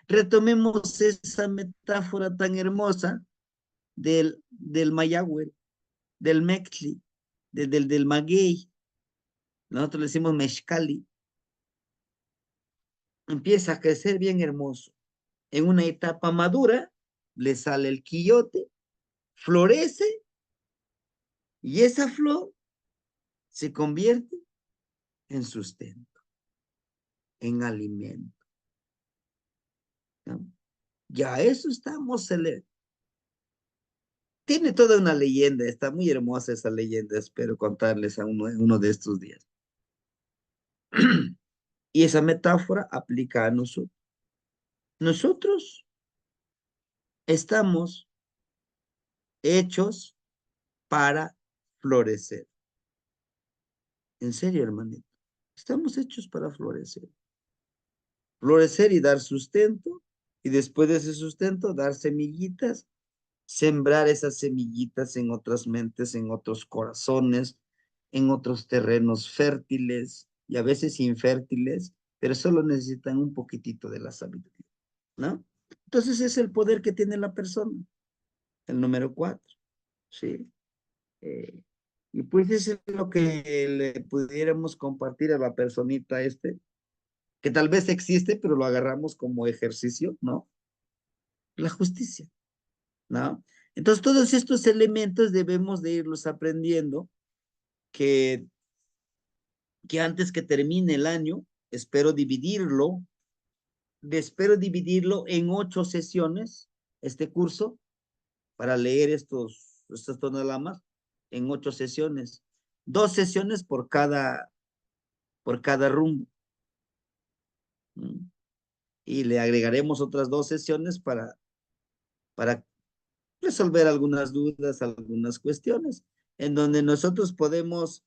Retomemos esa metáfora tan hermosa del Mayagüe, del Mextli, del maguey. Nosotros le decimos mexcali. Empieza a crecer bien hermoso. En una etapa madura, le sale el quillote, florece, y esa flor se convierte en sustento, en alimento, ¿no? Ya eso estamos celebrando. Tiene toda una leyenda, está muy hermosa esa leyenda, espero contarles a uno de estos días. Y esa metáfora aplica a nosotros. Nosotros estamos hechos para florecer. En serio, hermanito. Estamos hechos para florecer. Florecer y dar sustento, y después de ese sustento dar semillitas, sembrar esas semillitas en otras mentes, en otros corazones, en otros terrenos fértiles y a veces infértiles, pero solo necesitan un poquitito de la sabiduría, ¿no? Entonces es el poder que tiene la persona, el número 4, ¿sí? Y pues eso es lo que le pudiéramos compartir a la personita que tal vez existe, pero lo agarramos como ejercicio, ¿no? La justicia, ¿no? Entonces, todos estos elementos debemos de irlos aprendiendo, que, que antes que termine el año, espero dividirlo en 8 sesiones, este curso, para leer estos tonolamas, en 8 sesiones. 2 sesiones por cada rumbo. Y le agregaremos otras 2 sesiones para resolver algunas dudas, algunas cuestiones, en donde nosotros podemos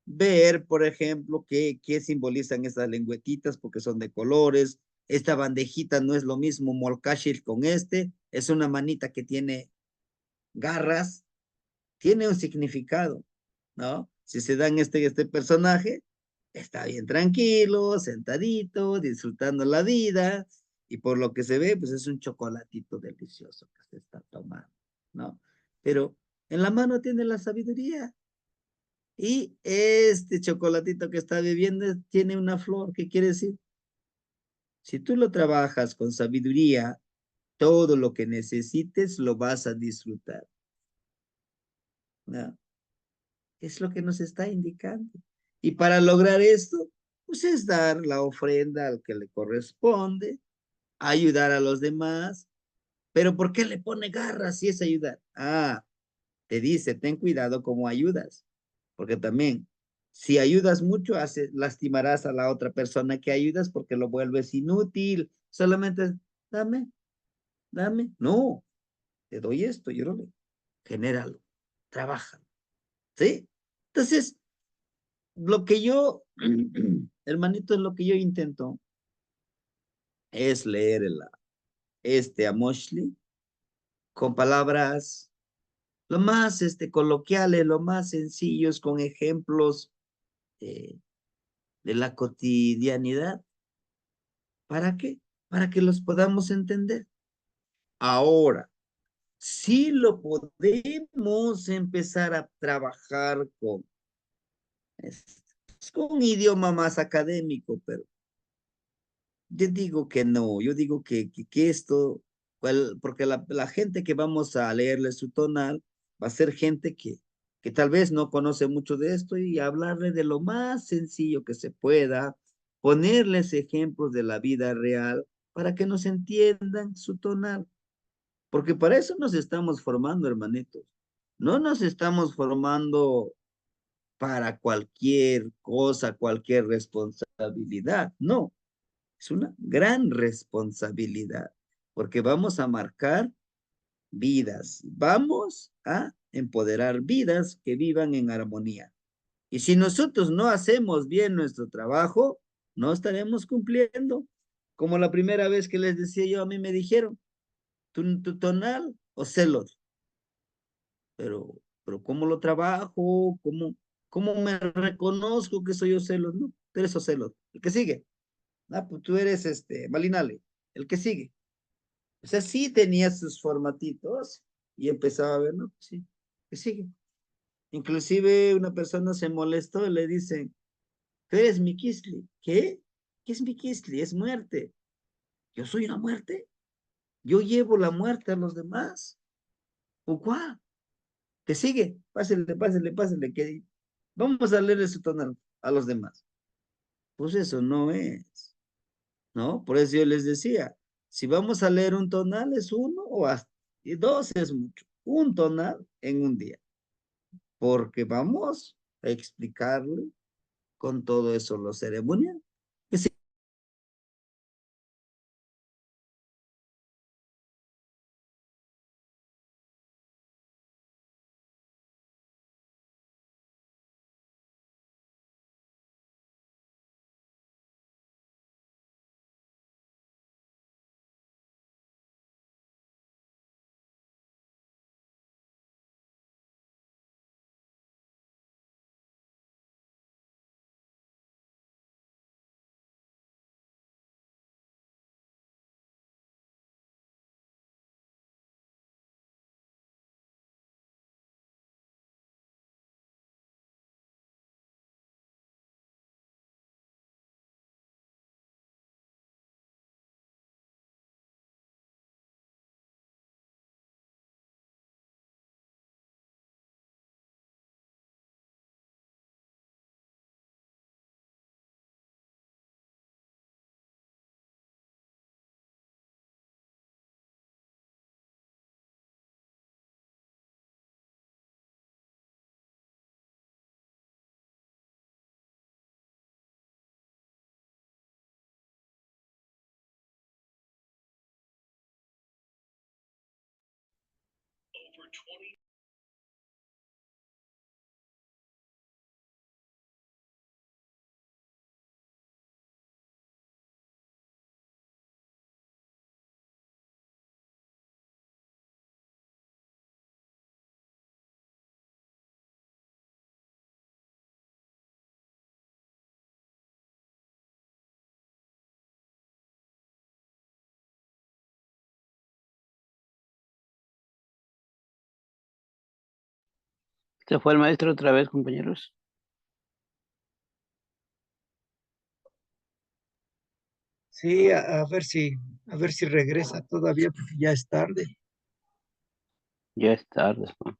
ver, por ejemplo, qué simbolizan esas lengüetitas, porque son de colores. Esta bandejita no es lo mismo Molkashir con es una manita que tiene garras, tiene un significado, ¿no? Si se dan este personaje, está bien tranquilo, sentadito, disfrutando la vida, y por lo que se ve, pues es un chocolatito delicioso que se está tomando, ¿no? Pero en la mano tiene la sabiduría, y este chocolatito que está bebiendo tiene una flor. ¿Qué quiere decir? Si tú lo trabajas con sabiduría, todo lo que necesites lo vas a disfrutar, ¿no? Es lo que nos está indicando. Y para lograr esto, pues es dar la ofrenda al que le corresponde, ayudar a los demás. Pero ¿por qué le pone garras si es ayudar? Ah, te dice, ten cuidado cómo ayudas, porque también, si ayudas mucho, lastimarás a la otra persona que ayudas porque lo vuelves inútil. Solamente, dame, dame. No, te doy esto, yo lo doy. Genéralo, trabaja, ¿sí? Entonces, lo que yo, hermanito, lo que yo intento es leer Amoshli con palabras lo más coloquiales, lo más sencillos, con ejemplos de la cotidianidad. ¿Para qué? Para que los podamos entender. Ahora, sí lo podemos empezar a trabajar con un idioma más académico, pero yo digo que no, yo digo que esto, porque la gente que vamos a leerle su tonal va a ser gente que tal vez no conoce mucho de esto, y hablarle de lo más sencillo que se pueda, ponerles ejemplos de la vida real para que nos entiendan su tonal, porque para eso nos estamos formando, hermanitos. No nos estamos formando para cualquier cosa, cualquier responsabilidad, no. Es una gran responsabilidad, porque vamos a marcar vidas, vamos a empoderar vidas que vivan en armonía. Y si nosotros no hacemos bien nuestro trabajo, no estaremos cumpliendo. Como la primera vez que les decía yo, a mí me dijeron, tu tonal o celos. Pero ¿cómo lo trabajo? ¿Cómo me reconozco que soy Ocelos? No, tú eres Ocelos. El que sigue. Ah, pues tú eres Malinale. El que sigue. O sea, sí tenía sus formatitos y empezaba a ver, ¿no? Sí, que sigue. Inclusive una persona se molestó y le dicen, tú eres Miquisli. ¿Qué? ¿Qué es Miquisli? Es muerte. ¿Yo soy una muerte? ¿Yo llevo la muerte a los demás? ¿O cuál? Que sigue, pásele, que vamos a leerle su tonal a los demás. Pues eso no es, ¿no? Por eso yo les decía, si vamos a leer un tonal es uno o hasta, y dos es mucho, un tonal en un día, porque vamos a explicarle con todo eso lo ceremonial. Que sí. ¿Se fue el maestro otra vez, compañeros? Sí, a ver si regresa todavía, porque ya es tarde. Ya es tarde, ¿no?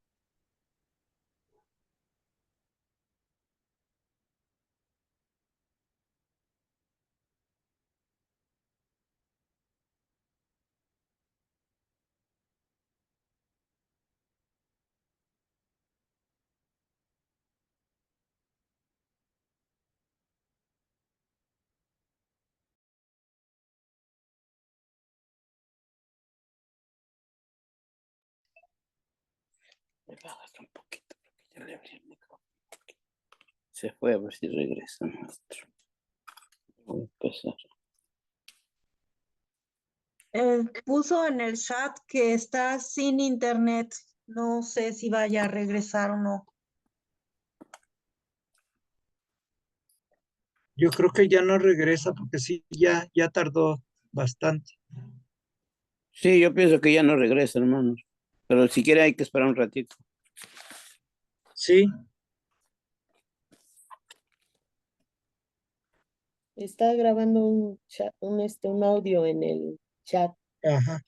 Le bajas un poquito, porque ya le abrí el micrófono. Se fue, a ver si regresa, maestro. Voy a empezar. Puso en el chat que está sin internet. No sé si vaya a regresar o no. Yo creo que ya no regresa porque sí, ya tardó bastante. Sí, yo pienso que ya no regresa, hermanos. Pero si quiere hay que esperar un ratito. Sí, Está grabando un chat, un audio en el chat. ajá.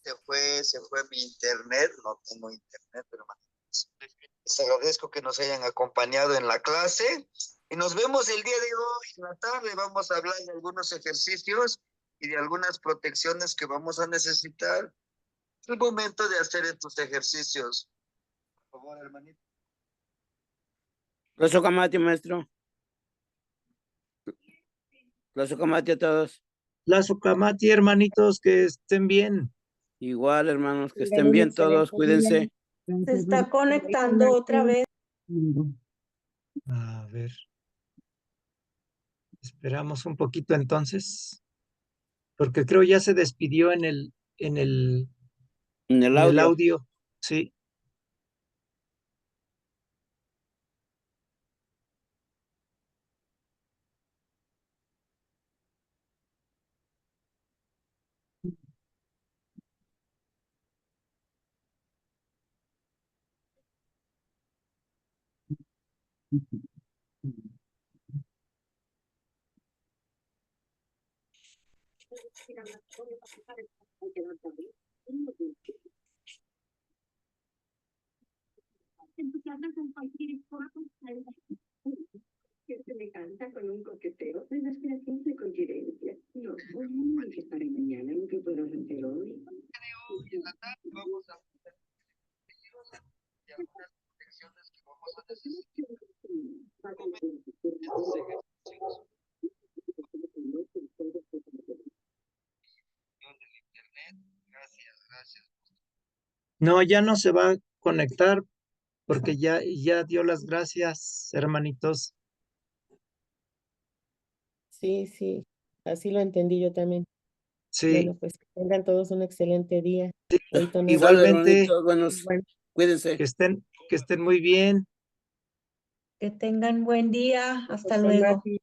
Se fue mi internet, no tengo internet, pero les agradezco que nos hayan acompañado en la clase y nos vemos el día de hoy en la tarde. Vamos a hablar de algunos ejercicios y de algunas protecciones que vamos a necesitar en el momento de hacer estos ejercicios. Por favor, hermanito. Plazo Camati, maestro. Plazo Camati a todos. Lazo Camati, hermanitos, que estén bien. Igual, hermanos, que Tengan estén un bien todos, excelente día. cuídense. Se está conectando otra vez. No. A ver. Esperamos un poquito entonces, porque creo ya se despidió en el En en el el audio. audio. Sí. En tu casa con cualquier cosa, que se me canta con un coqueteo de las creaciones de coincidencia. No, hoy no hay que estar en mañana, lo que puedo hacer hoy. Hoy en la tarde vamos a hacer y algunas protecciones que vamos a necesitar con estos ejercicios. Del internet. Gracias. No, ya no se va a conectar porque ya dio las gracias, hermanitos. Sí, sí, así lo entendí yo también. Sí, Bueno, pues que tengan todos un excelente día. Ahorita nos Sale, igualmente, hermanitos, buenos, Igual. cuídense. que estén muy bien. Que tengan buen día. Hasta José luego. Mati.